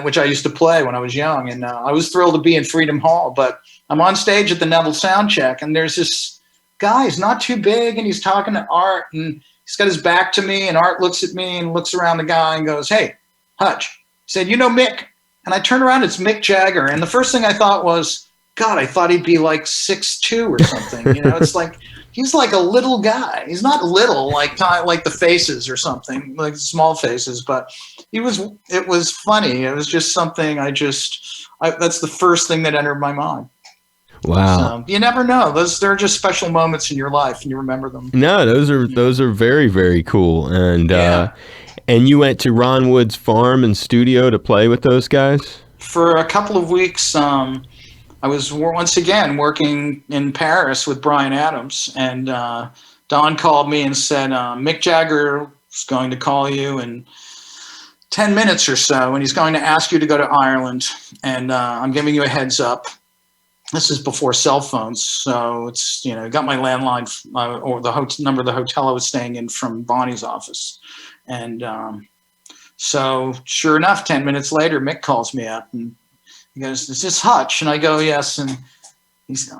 which I used to play when I was young. And I was thrilled to be in Freedom Hall. But I'm on stage at the Neville Soundcheck, and there's this guy. He's not too big, and he's talking to Art, and he's got his back to me, and Art looks at me and looks around the guy and goes, "Hey, Hutch." He said, "You know Mick?" And I turned around, it's Mick Jagger. And the first thing I thought was, God, I thought he'd be like 6'2" or something. It's like, he's like a little guy. He's not little like the Faces or something, like small Faces, but it was funny. It was just something that's the first thing that entered my mind. Wow. So, you never know. They're just special moments in your life, and you remember them. No, those are very, very cool. And and you went to Ron Wood's farm and studio to play with those guys? For a couple of weeks, I was once again working in Paris with Bryan Adams, and Don called me and said, "Mick Jagger is going to call you in 10 minutes or so, and he's going to ask you to go to Ireland, and I'm giving you a heads up." This is before cell phones, so it's, got my landline or the number of the hotel I was staying in from Bonnie's office. And so sure enough, 10 minutes later, Mick calls me up and he goes, "Is this Hutch?" And I go, "Yes." And he's,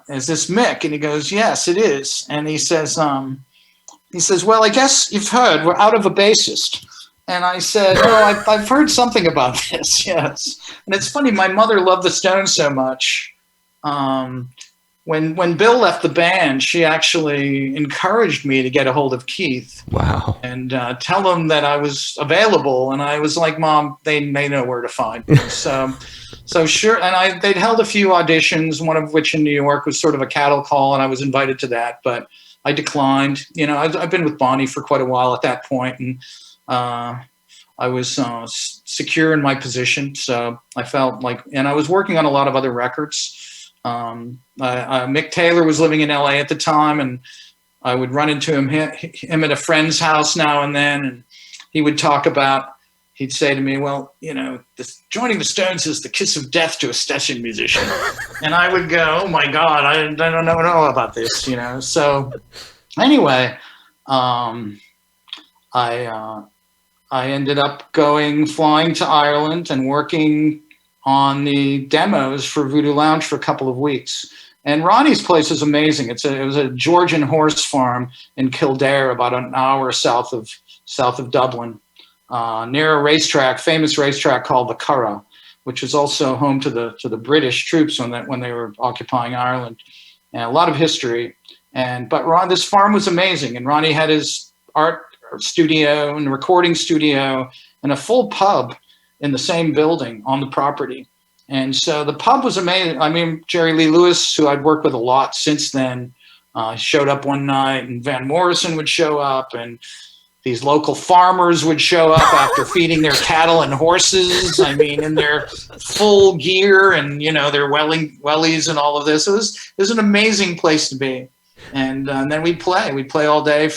"Is this Mick?" And he goes, "Yes, it is." And he says, "Well, I guess you've heard we're out of a bassist." And I said, "Oh, I've heard something about this, yes." And it's funny, my mother loved the Stones so much. When Bill left the band, she actually encouraged me to get a hold of Keith. Wow. And tell him that I was available. And I was like, "Mom, they know where to find me." So sure, and they'd held a few auditions, one of which in New York was sort of a cattle call, and I was invited to that, but I declined. I've been with Bonnie for quite a while at that point, and I was secure in my position, so I felt like, and I was working on a lot of other records. Mick Taylor was living in LA at the time, and I would run into him at a friend's house now and then, and he would talk about. He'd say to me, well, joining the Stones is the kiss of death to a session musician. And I would go, oh, my God, I don't know about this, So anyway, I ended up flying to Ireland and working on the demos for Voodoo Lounge for a couple of weeks. And Ronnie's place is amazing. It was a Georgian horse farm in Kildare, about an hour south of Dublin. Near a famous racetrack called the Curragh, which is also home to the British troops when they were occupying Ireland, and a lot of history. But this farm was amazing, and Ronnie had his art studio and recording studio and a full pub in the same building on the property. And so the pub was amazing. I mean, Jerry Lee Lewis, who I'd worked with a lot since then, showed up one night, and Van Morrison would show up, and these local farmers would show up after feeding their cattle and horses. I mean, in their full gear and, their wellies and all of this. It was an amazing place to be. And then we'd play all day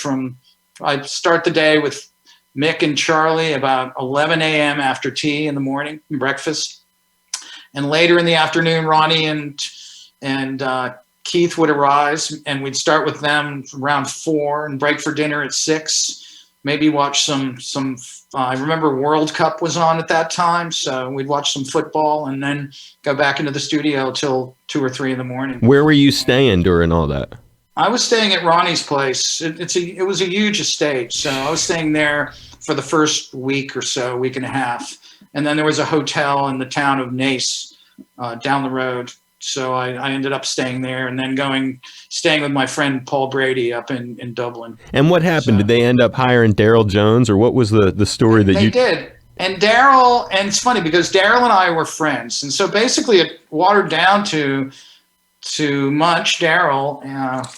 I'd start the day with Mick and Charlie about 11 a.m. after tea in the morning, breakfast. And later in the afternoon, Ronnie and Keith would arise, and we'd start with them around 4 and break for dinner at 6. Maybe watch some. I remember World Cup was on at that time, so we'd watch some football and then go back into the studio till 2 or 3 in the morning. Where were you staying during all that? I was staying at Ronnie's place. It was a huge estate, so I was staying there for the first week or so, week and a half, and then there was a hotel in the town of Naas down the road. So I ended up staying there, and then staying with my friend Paul Brady up in Dublin. And what happened? Did they end up hiring Daryl Jones, or what was the story that they did? And Daryl, and it's funny because Daryl and I were friends, and so basically it watered down to Much, Daryl,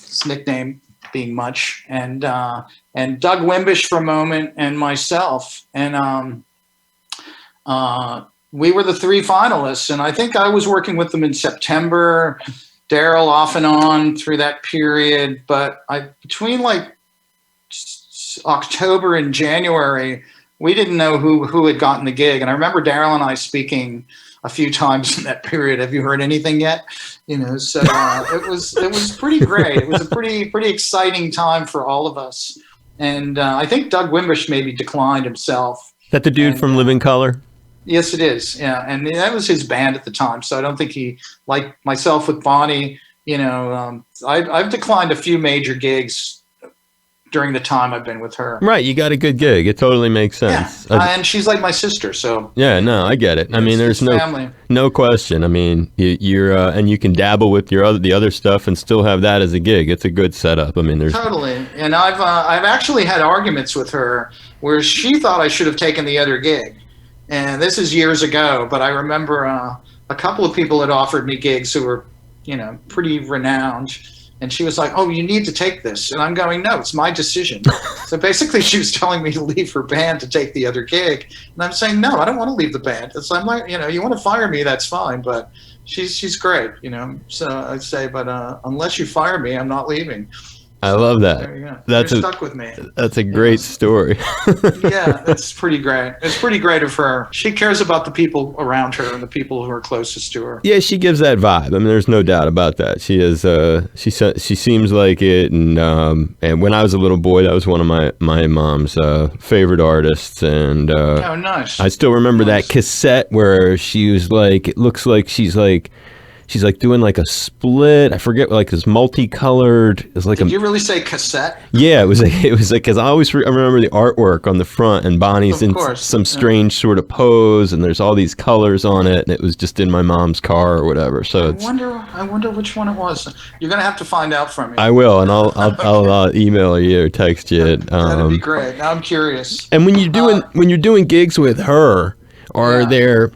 his nickname being Much, and Doug Wimbish for a moment, and myself, and we were the 3 finalists, and I think I was working with them in September, Daryl off and on through that period. But between like October and January, we didn't know who had gotten the gig. And I remember Daryl and I speaking a few times in that period. Have you heard anything yet? So it was pretty great. It was a pretty exciting time for all of us. And I think Doug Wimbish maybe declined himself. That the dude from Living Colour? Yes, it is. Yeah, and that was his band at the time. So I don't think he, like myself with Bonnie, I've declined a few major gigs during the time I've been with her. Right, you got a good gig. It totally makes sense. Yeah, and she's like my sister, so. Yeah, no, I get it. I mean, there's no question. I mean, you're and you can dabble with the other stuff and still have that as a gig. It's a good setup. I mean, there's totally. And I've actually had arguments with her where she thought I should have taken the other gig. And this is years ago, but I remember a couple of people had offered me gigs who were, pretty renowned. And she was like, oh, you need to take this. And I'm going, no, it's my decision. So basically she was telling me to leave her band to take the other gig. And I'm saying, no, I don't want to leave the band. So I'm like, you want to fire me, that's fine. But she's great, So I'd say, but unless you fire me, I'm not leaving. I love that. You're stuck with me. That's a great story. Yeah, it's pretty great. It's pretty great of her. She cares about the people around her and the people who are closest to her. Yeah, she gives that vibe. I mean, there's no doubt about that. She is. She seems like it. And when I was a little boy, that was one of my mom's favorite artists. And oh, nice. I still remember that cassette where she was like, it looks like she's like doing like a split. I forget, like this multicolored. It's like Did you really say cassette? Yeah, it was like because I remember the artwork on the front, and Bonnie's in some strange sort of pose, and there's all these colors on it, and it was just in my mom's car or whatever. So I wonder which one it was. You're gonna have to find out from me. I will, and I'll email you or text you. That'd be great. Now I'm curious. And when you're doing gigs with her, are there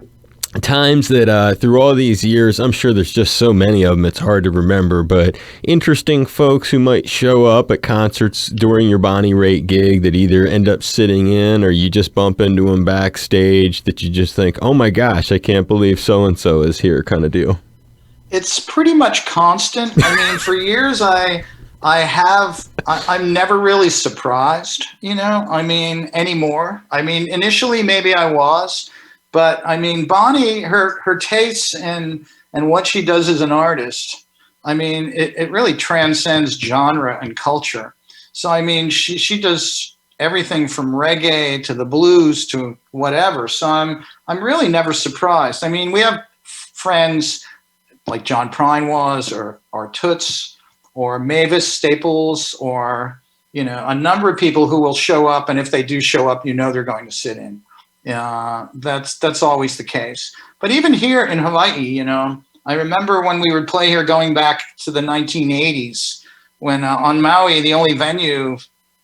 times that through all these years, I'm sure there's just so many of them, it's hard to remember, but interesting folks who might show up at concerts during your Bonnie Raitt gig that either end up sitting in or you just bump into them backstage that you just think, oh my gosh, I can't believe so-and-so is here kind of deal? It's pretty much constant. I mean, for years I'm never really surprised, I mean, anymore. I mean, initially maybe I was, but I mean, Bonnie, her tastes and what she does as an artist, I mean, it really transcends genre and culture. So, I mean, she does everything from reggae to the blues to whatever. So I'm really never surprised. I mean, we have friends like John Prine was, or Toots, or Mavis Staples, or a number of people who will show up, and if they do show up, they're going to sit in. That's always the case. But even here in Hawaii, I remember when we would play here, going back to the 1980s, when on Maui the only venue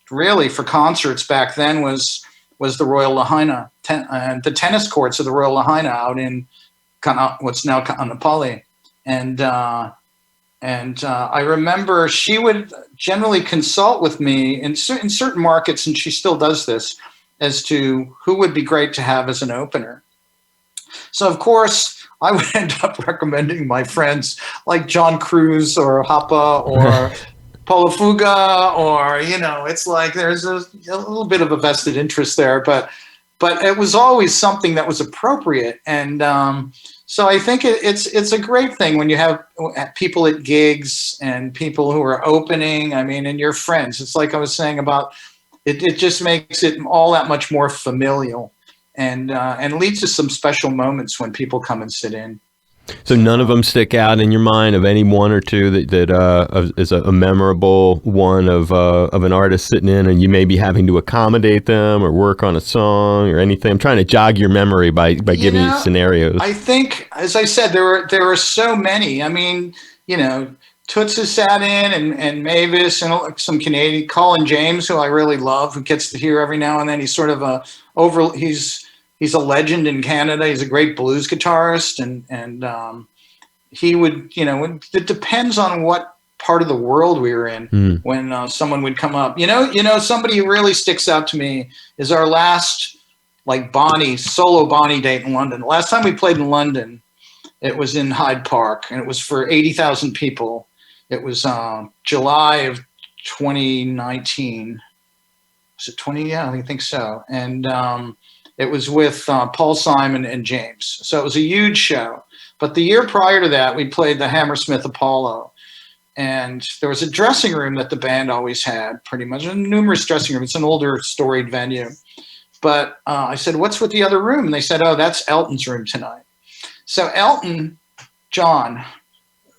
really for concerts back then was the Royal Lahaina, the tennis courts of the Royal Lahaina out in what's now Kaanapali. And I remember she would generally consult with me in certain markets, and she still does this, as to who would be great to have as an opener. So, of course, I would end up recommending my friends like John Cruz or Hapa or Polafuga, or, it's like there's a little bit of a vested interest there, but it was always something that was appropriate. And so I think it's a great thing when you have people at gigs and people who are opening, I mean, and your friends. It's like I was saying about, it just makes it all that much more familial, and leads to some special moments when people come and sit in. So none of them stick out in your mind, of any one or two that is a memorable one of an artist sitting in, and you may be having to accommodate them or work on a song or anything. I'm trying to jog your memory by giving you scenarios. I think, as I said, there were so many. I mean, Toots has sat in, and Mavis, and some Canadian, Colin James, who I really love, who gets to hear every now and then. He's sort of he's a legend in Canada. He's a great blues guitarist, and he would, it depends on what part of the world we were in when someone would come up. Somebody who really sticks out to me is our last solo Bonnie date in London. The last time we played in London, it was in Hyde Park, and it was for 80,000 people. It was July of 2019. Was it 20? Yeah, I think so. And it was with Paul Simon and James. So it was a huge show. But the year prior to that, we played the Hammersmith Apollo. And there was a dressing room that the band always had, pretty much. Numerous dressing rooms. It's an older, storied venue. But I said, what's with the other room? And they said, oh, that's Elton's room tonight. So Elton, John,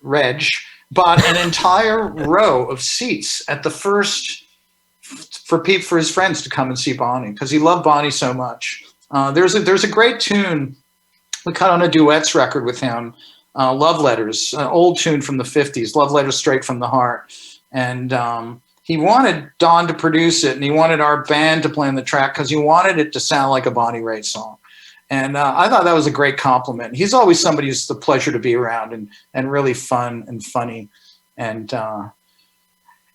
Reg, bought an entire row of seats at the first for his friends to come and see Bonnie, because he loved Bonnie so much. There's a great tune we cut on a duets record with him, Love Letters, an old tune from the 50s, Love Letters Straight from the Heart. And he wanted Don to produce it, and he wanted our band to play on the track because he wanted it to sound like a Bonnie Raitt song. And I thought that was a great compliment. He's always somebody who's the pleasure to be around, and really fun and funny. And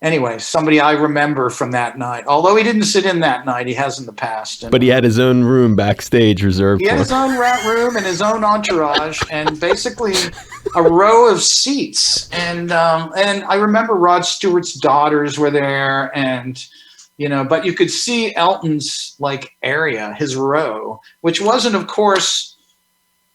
anyway, somebody I remember from that night. Although he didn't sit in that night, he has in the past. And, but he had his own room backstage reserved. He had his own rat room and his own entourage, and basically a row of seats. And I remember Rod Stewart's daughters were there, and but you could see Elton's area, his row, which wasn't, of course,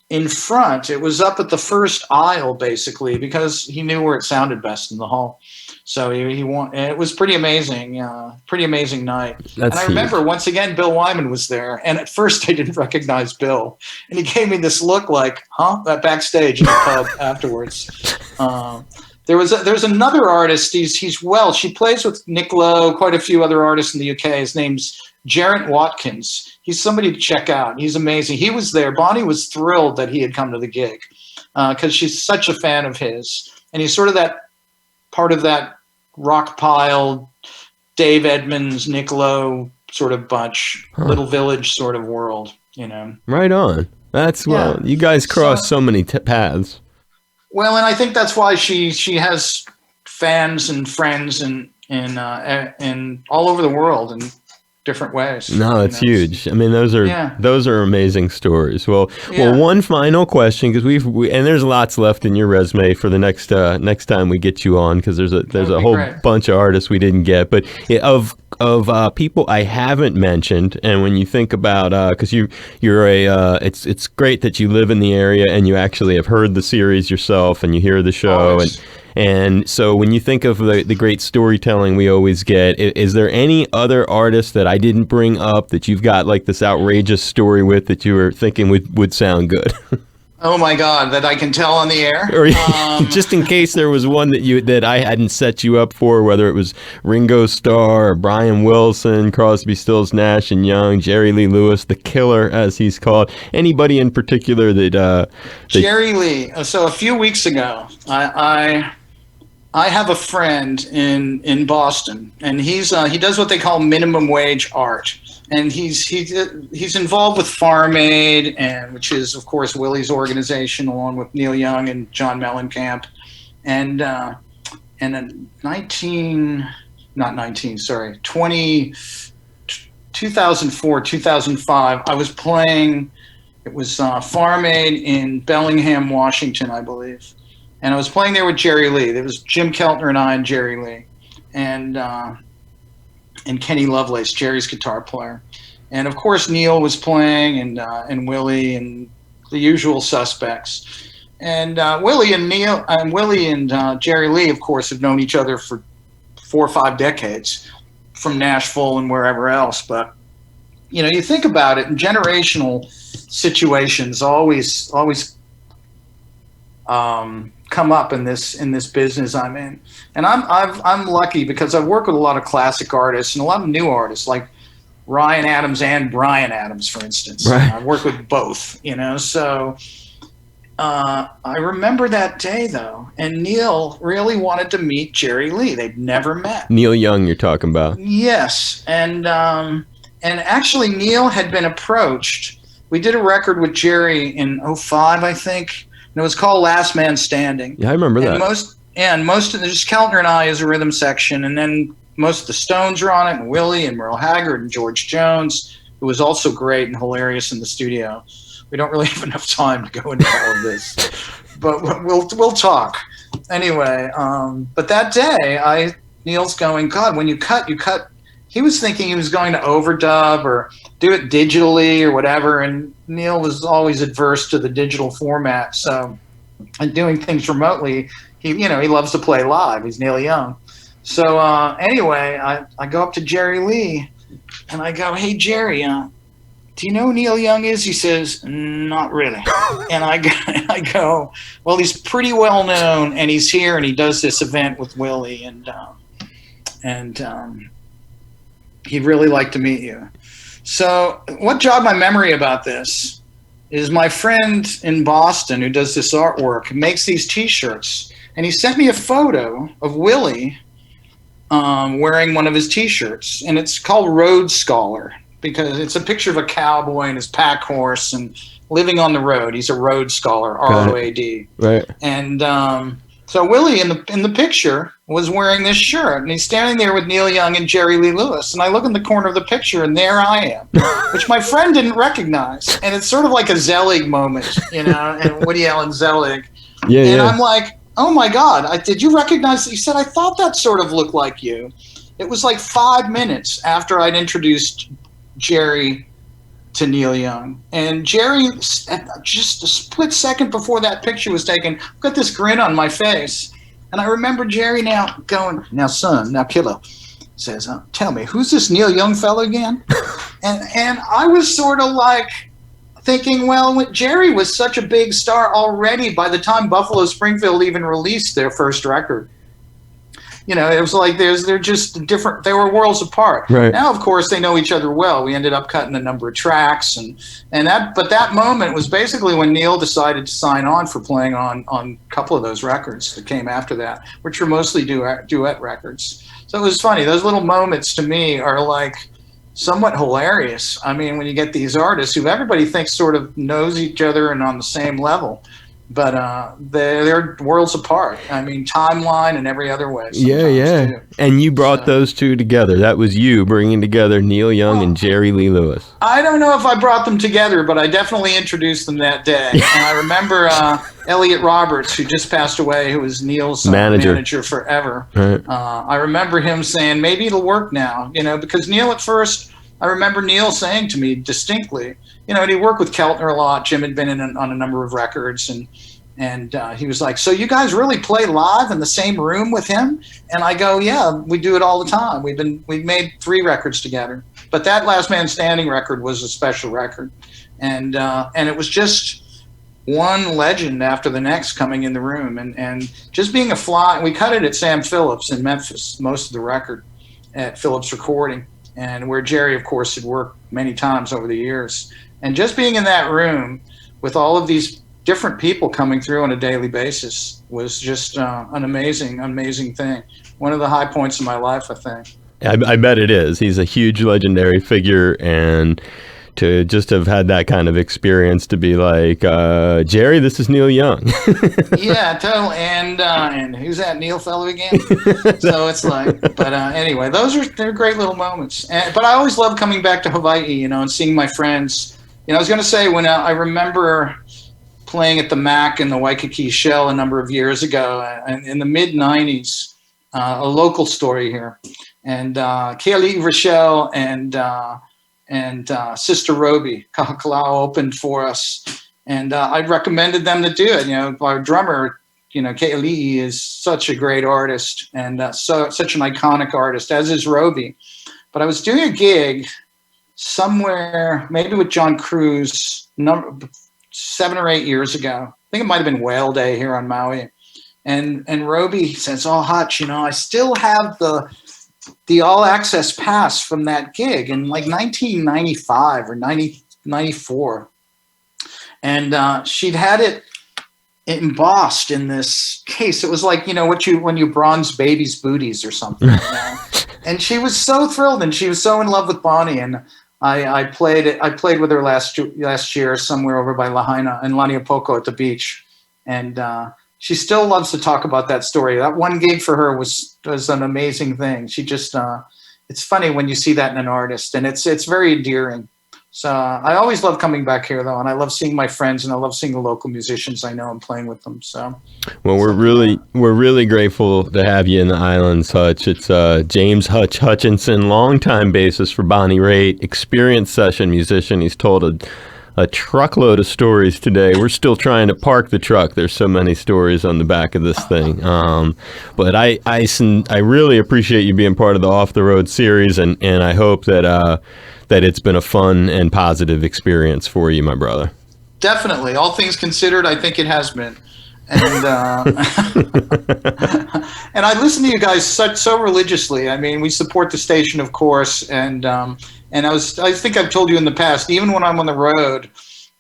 in front. It was up at the first aisle, basically, because he knew where it sounded best in the hall. So it was pretty amazing night. And I remember once again, Bill Wyman was there, and at first I didn't recognize Bill, and he gave me this look like, huh? That backstage in the pub afterwards. There's another artist. He's Welsh. He plays with Nick Lowe, quite a few other artists in the UK. His name's Jarrett Watkins. He's somebody to check out. He's amazing. He was there. Bonnie was thrilled that he had come to the gig because she's such a fan of his, and he's sort of that part of that rock pile, Dave Edmunds, Nick Lowe sort of bunch, Little Village sort of world. Right on. Well, you guys cross so many paths. Well, and I think that's why she has fans and friends and all over the world in different ways. No, it's huge. I mean, those are amazing stories. Well, one final question, because and there's lots left in your resume for the next time we get you on, because there's a whole bunch of artists we didn't get, but of people I haven't mentioned. And when you think about, because you're it's great that you live in the area and you actually have heard the series yourself and you hear the show. And so when you think of the great storytelling we always get, is there any other artist that I didn't bring up that you've got like this outrageous story with that you were thinking would sound good? Oh my God, that I can tell on the air? Or just in case there was one that I hadn't set you up for, whether it was Ringo Starr or Brian Wilson, Crosby, Stills, Nash and Young, Jerry Lee Lewis, the Killer as he's called. Anybody in particular that Jerry Lee. So a few weeks ago, I have a friend in Boston, and he does what they call minimum wage art, and he's involved with Farm Aid, which is of course Willie's organization, along with Neil Young and John Mellencamp, and in 2004, 2005, I was playing. It was Farm Aid in Bellingham, Washington, I believe. And I was playing there with Jerry Lee. There was Jim Keltner and I and Jerry Lee, and Kenny Lovelace, Jerry's guitar player, and of course Neil was playing, and Willie and the usual suspects. And Willie and Jerry Lee, of course, have known each other for 4 or 5 decades, from Nashville and wherever else. But you think about it, and generational situations always come up in this business I'm in, and I'm lucky because I've worked with a lot of classic artists and a lot of new artists like Ryan Adams and Bryan Adams, for instance. Right. I've worked with both, so I remember that day though, and Neil really wanted to meet Jerry Lee. They'd never met. Neil Young you're talking about. Yes, and actually Neil had been approached. We did a record with Jerry in 2005, I think. And it was called Last Man Standing. Yeah, I remember that. Most of just Keltner and I as a rhythm section, and then most of the Stones are on it, and Willie and Merle Haggard and George Jones, who was also great and hilarious in the studio. We don't really have enough time to go into all of this, but we'll talk anyway. But that day, Neil's going, God, when you cut. He was thinking he was going to overdub or do it digitally or whatever, and Neil was always adverse to the digital format. So, and doing things remotely, he loves to play live. He's Neil Young. So anyway, I go up to Jerry Lee, and I go, "Hey Jerry, do you know who Neil Young is?" He says, "Not really." And I go, "Well, he's pretty well known, and he's here, and he does this event with Willie, and he'd really like to meet you." So what jogged my memory about this is my friend in Boston who does this artwork makes these T-shirts, and he sent me a photo of Willie wearing one of his T-shirts, and it's called Road Scholar because it's a picture of a cowboy and his pack horse and living on the road. He's a road scholar, ROAD. Right. And so Willie in the picture was wearing this shirt, and he's standing there with Neil Young and Jerry Lee Lewis. And I look in the corner of the picture, and there I am, which my friend didn't recognize. And it's sort of like a Zelig moment, and Woody Allen Zelig. Yeah, and I'm like, oh my God, did you recognize that? He said, I thought that sort of looked like you. It was like 5 minutes after I'd introduced Jerry to Neil Young. And Jerry, just a split second before that picture was taken, I've got this grin on my face. And I remember Jerry now going, "Now, son, now, kiddo," says, "tell me, who's this Neil Young fella again?" and I was sort of like thinking, well, Jerry was such a big star already by the time Buffalo Springfield even released their first record. It was like they're just different. They were worlds apart. Right. Now, of course, they know each other well. We ended up cutting a number of tracks, but that moment was basically when Neil decided to sign on for playing on a couple of those records that came after that, which were mostly duet records. So it was funny. Those little moments to me are like, somewhat hilarious. I mean, when you get these artists who everybody thinks sort of knows each other and on the same level, but they're worlds apart. I mean, timeline and every other way. Yeah. Too. And you brought those two together. That was you bringing together Neil Young and Jerry Lee Lewis. I don't know if I brought them together, but I definitely introduced them that day. And I remember Elliot Roberts, who just passed away, who was Neil's manager forever. Right. I remember him saying, maybe it'll work now, because Neil at first, I remember Neil saying to me distinctly, and he worked with Keltner a lot. Jim had been on a number of records, and he was like, so you guys really play live in the same room with him? And I go, yeah, we do it all the time. We've made 3 records together. But that Last Man Standing record was a special record. And it was just one legend after the next coming in the room. And just being a fly, we cut it at Sam Phillips in Memphis, most of the record at Phillips Recording, and where Jerry, of course, had worked many times over the years. And just being in that room with all of these different people coming through on a daily basis was just an amazing thing. One of the high points of my life, I think. I bet it is. He's a huge legendary figure, and to just have had that kind of experience to be like, Jerry, this is Neil Young. Yeah, totally. And who's that Neil fellow again? So it's like, but anyway, they're great little moments. But I always love coming back to Hawaii, and seeing my friends. I was going to say, when I remember playing at the Mac in the Waikiki Shell a number of years ago, and in the mid-'90s, a local story here. And Keali'i Rochelle and Sister Roby Kahakalao opened for us, and I recommended them to do it. Our drummer, Keali'i is such a great artist and such an iconic artist, as is Roby. But I was doing a gig somewhere, maybe with John Cruz, 7 or 8 years ago. I think it might have been Whale Day here on Maui, and Roby says, "Oh, Hutch, I still have the all access pass from that gig in like 1995 or 94. And she'd had it embossed in this case. It was like, when you bronze babies' booties or something. And she was so thrilled, and she was so in love with Bonnie. And I played with her last year somewhere over by Lahaina and Laniapoko at the beach. And she still loves to talk about that story. That one gig for her was an amazing thing. She just, it's funny when you see that in an artist, and it's very endearing. So I always love coming back here, though, and I love seeing my friends, and I love seeing the local musicians I know and playing with them. So, well, we're really grateful to have you in the islands, Hutch. It's James Hutch Hutchinson, longtime bassist for Bonnie Raitt, experienced session musician. He's told a truckload of stories today. We're still trying to park the truck. There's so many stories on the back of this thing. But I really appreciate you being part of the Off the Road series, and I hope that it's been a fun and positive experience for you, my brother. Definitely. All things considered, I think it has been. And and I listen to you guys so religiously. I mean, we support the station, of course, and I think I've told you in the past, even when I'm on the road,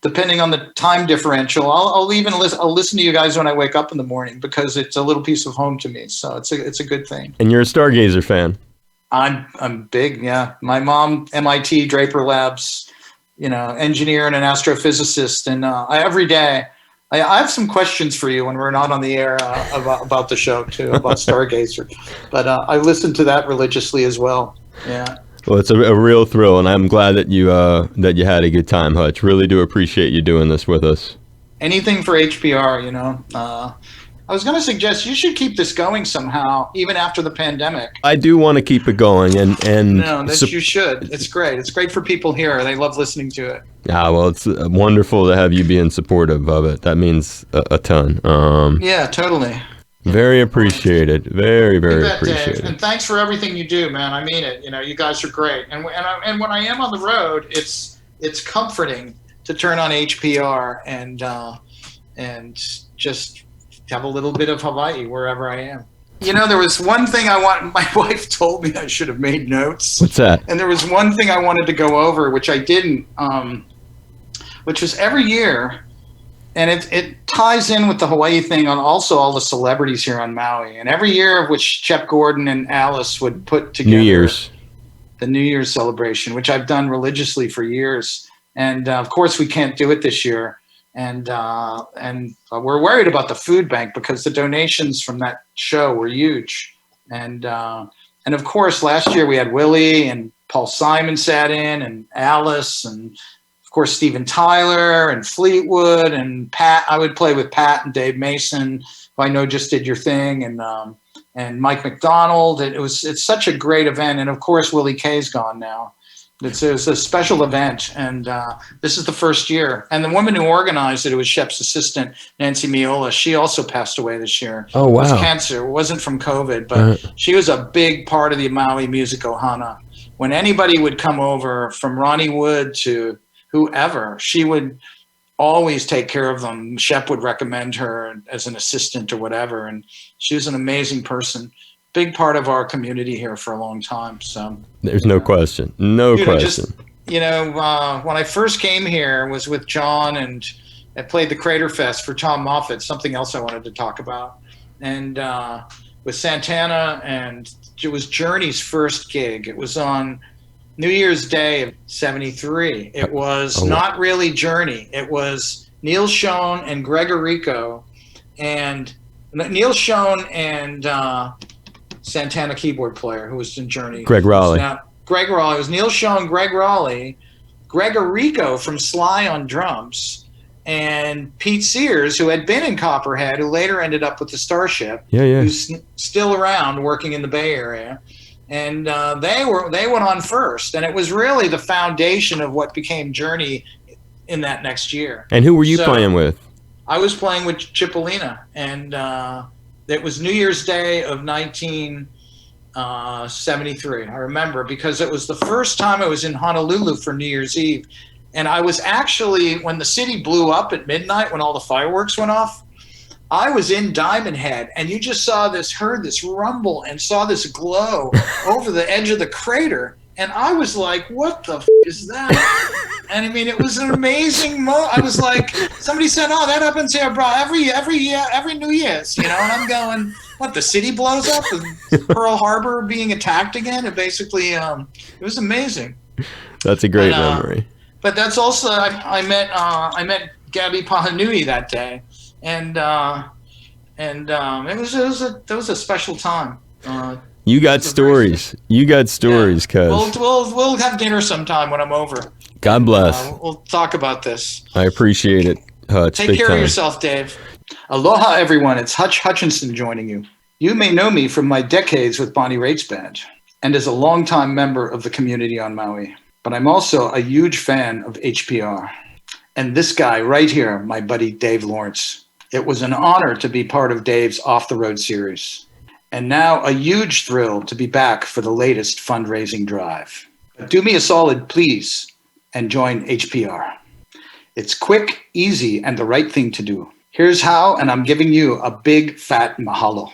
depending on the time differential, I'll listen to you guys when I wake up in the morning, because it's a little piece of home to me. So it's a good thing. And you're a Stargazer fan. I'm big, yeah. My mom, MIT, Draper Labs, engineer and an astrophysicist, and every day. I have some questions for you when we're not on the air about the show too, about Stargazer, but I listen to that religiously as well. Yeah. Well, it's a real thrill, and I'm glad that you had a good time, Hutch. Really do appreciate you doing this with us. Anything for HPR, I was going to suggest you should keep this going somehow, even after the pandemic. I do want to keep it going, and you should. It's great. It's great for people here. They love listening to it. Yeah, well, it's wonderful to have you being supportive of it. That means a ton. Yeah, totally. Very appreciated. Very, very appreciated. And thanks for everything you do, man. I mean it. You guys are great. And when I am on the road, it's comforting to turn on HPR and just have a little bit of Hawaii wherever I am. There was one thing my wife told me I should have made notes. What's that? And there was one thing I wanted to go over, which I didn't, which was every year, and it ties in with the Hawaii thing on also all the celebrities here on Maui. And every year, of which Shep Gordon and Alice would put together. New Year's. the New Year's celebration, which I've done religiously for years. And of course, we can't do it this year. And we're worried about the food bank because the donations from that show were huge. And of course, last year we had Willie and Paul Simon sat in, and Alice, and of course Steven Tyler and Fleetwood and Pat. I would play with Pat and Dave Mason, who I know just did your thing, and Mike McDonald. It's such a great event. And of course, Willie Kay's gone now. It's a special event, and this is the first year. And the woman who organized it was Shep's assistant, Nancy Miola. She also passed away this year. Oh, wow. It was cancer. It wasn't from COVID, but she was a big part of the Maui Music Ohana. When anybody would come over, from Ronnie Wood to whoever, she would always take care of them. Shep would recommend her as an assistant or whatever, and she was an amazing person. Big part of our community here for a long time. So there's no question. No question. When I first came here, was with John, and I played the Crater Fest for Tom Moffat, something else I wanted to talk about. And with Santana, and it was Journey's first gig. It was on New Year's Day of '73. It was not really Journey. It was Neil Schon and Gregorico, and Neil Schon and Santana keyboard player who was in Journey. Greg Raleigh. Greg Raleigh. It was Neil Schon, Greg Raleigh, Gregorico from Sly on drums, and Pete Sears, who had been in Copperhead, who later ended up with the Starship, who's still around working in the Bay Area. And they went on first, and it was really the foundation of what became Journey in that next year. And who were you playing with? I was playing with Cipollina, and it was New Year's Day of 1973. I remember because it was the first time I was in Honolulu for New Year's Eve. And I was actually, when the city blew up at midnight, when all the fireworks went off, I was in Diamond Head, and you just heard this rumble and saw this glow over the edge of the crater. And I was like, what the is that? And I mean, it was an amazing moment. I was like, somebody said, oh, that happens here, bro, every year, every New Year's, And I'm going, what, the city blows up and Pearl Harbor being attacked again? It basically, it was amazing. That's a great memory. But that's also, I met Gabby Pahanui that day. And it was a special time. You got stories. You got stories, cuz. We'll have dinner sometime when I'm over. God bless. We'll talk about this. I appreciate it, Hutch. Take care of yourself, Dave. Aloha, everyone. It's Hutch Hutchinson joining you. You may know me from my decades with Bonnie Raitt's band and as a longtime member of the community on Maui. But I'm also a huge fan of HPR. And this guy right here, my buddy Dave Lawrence. It was an honor to be part of Dave's Off the Road series. And now a huge thrill to be back for the latest fundraising drive. But do me a solid, please, and join HPR. It's quick, easy, and the right thing to do. Here's how, and I'm giving you a big fat mahalo.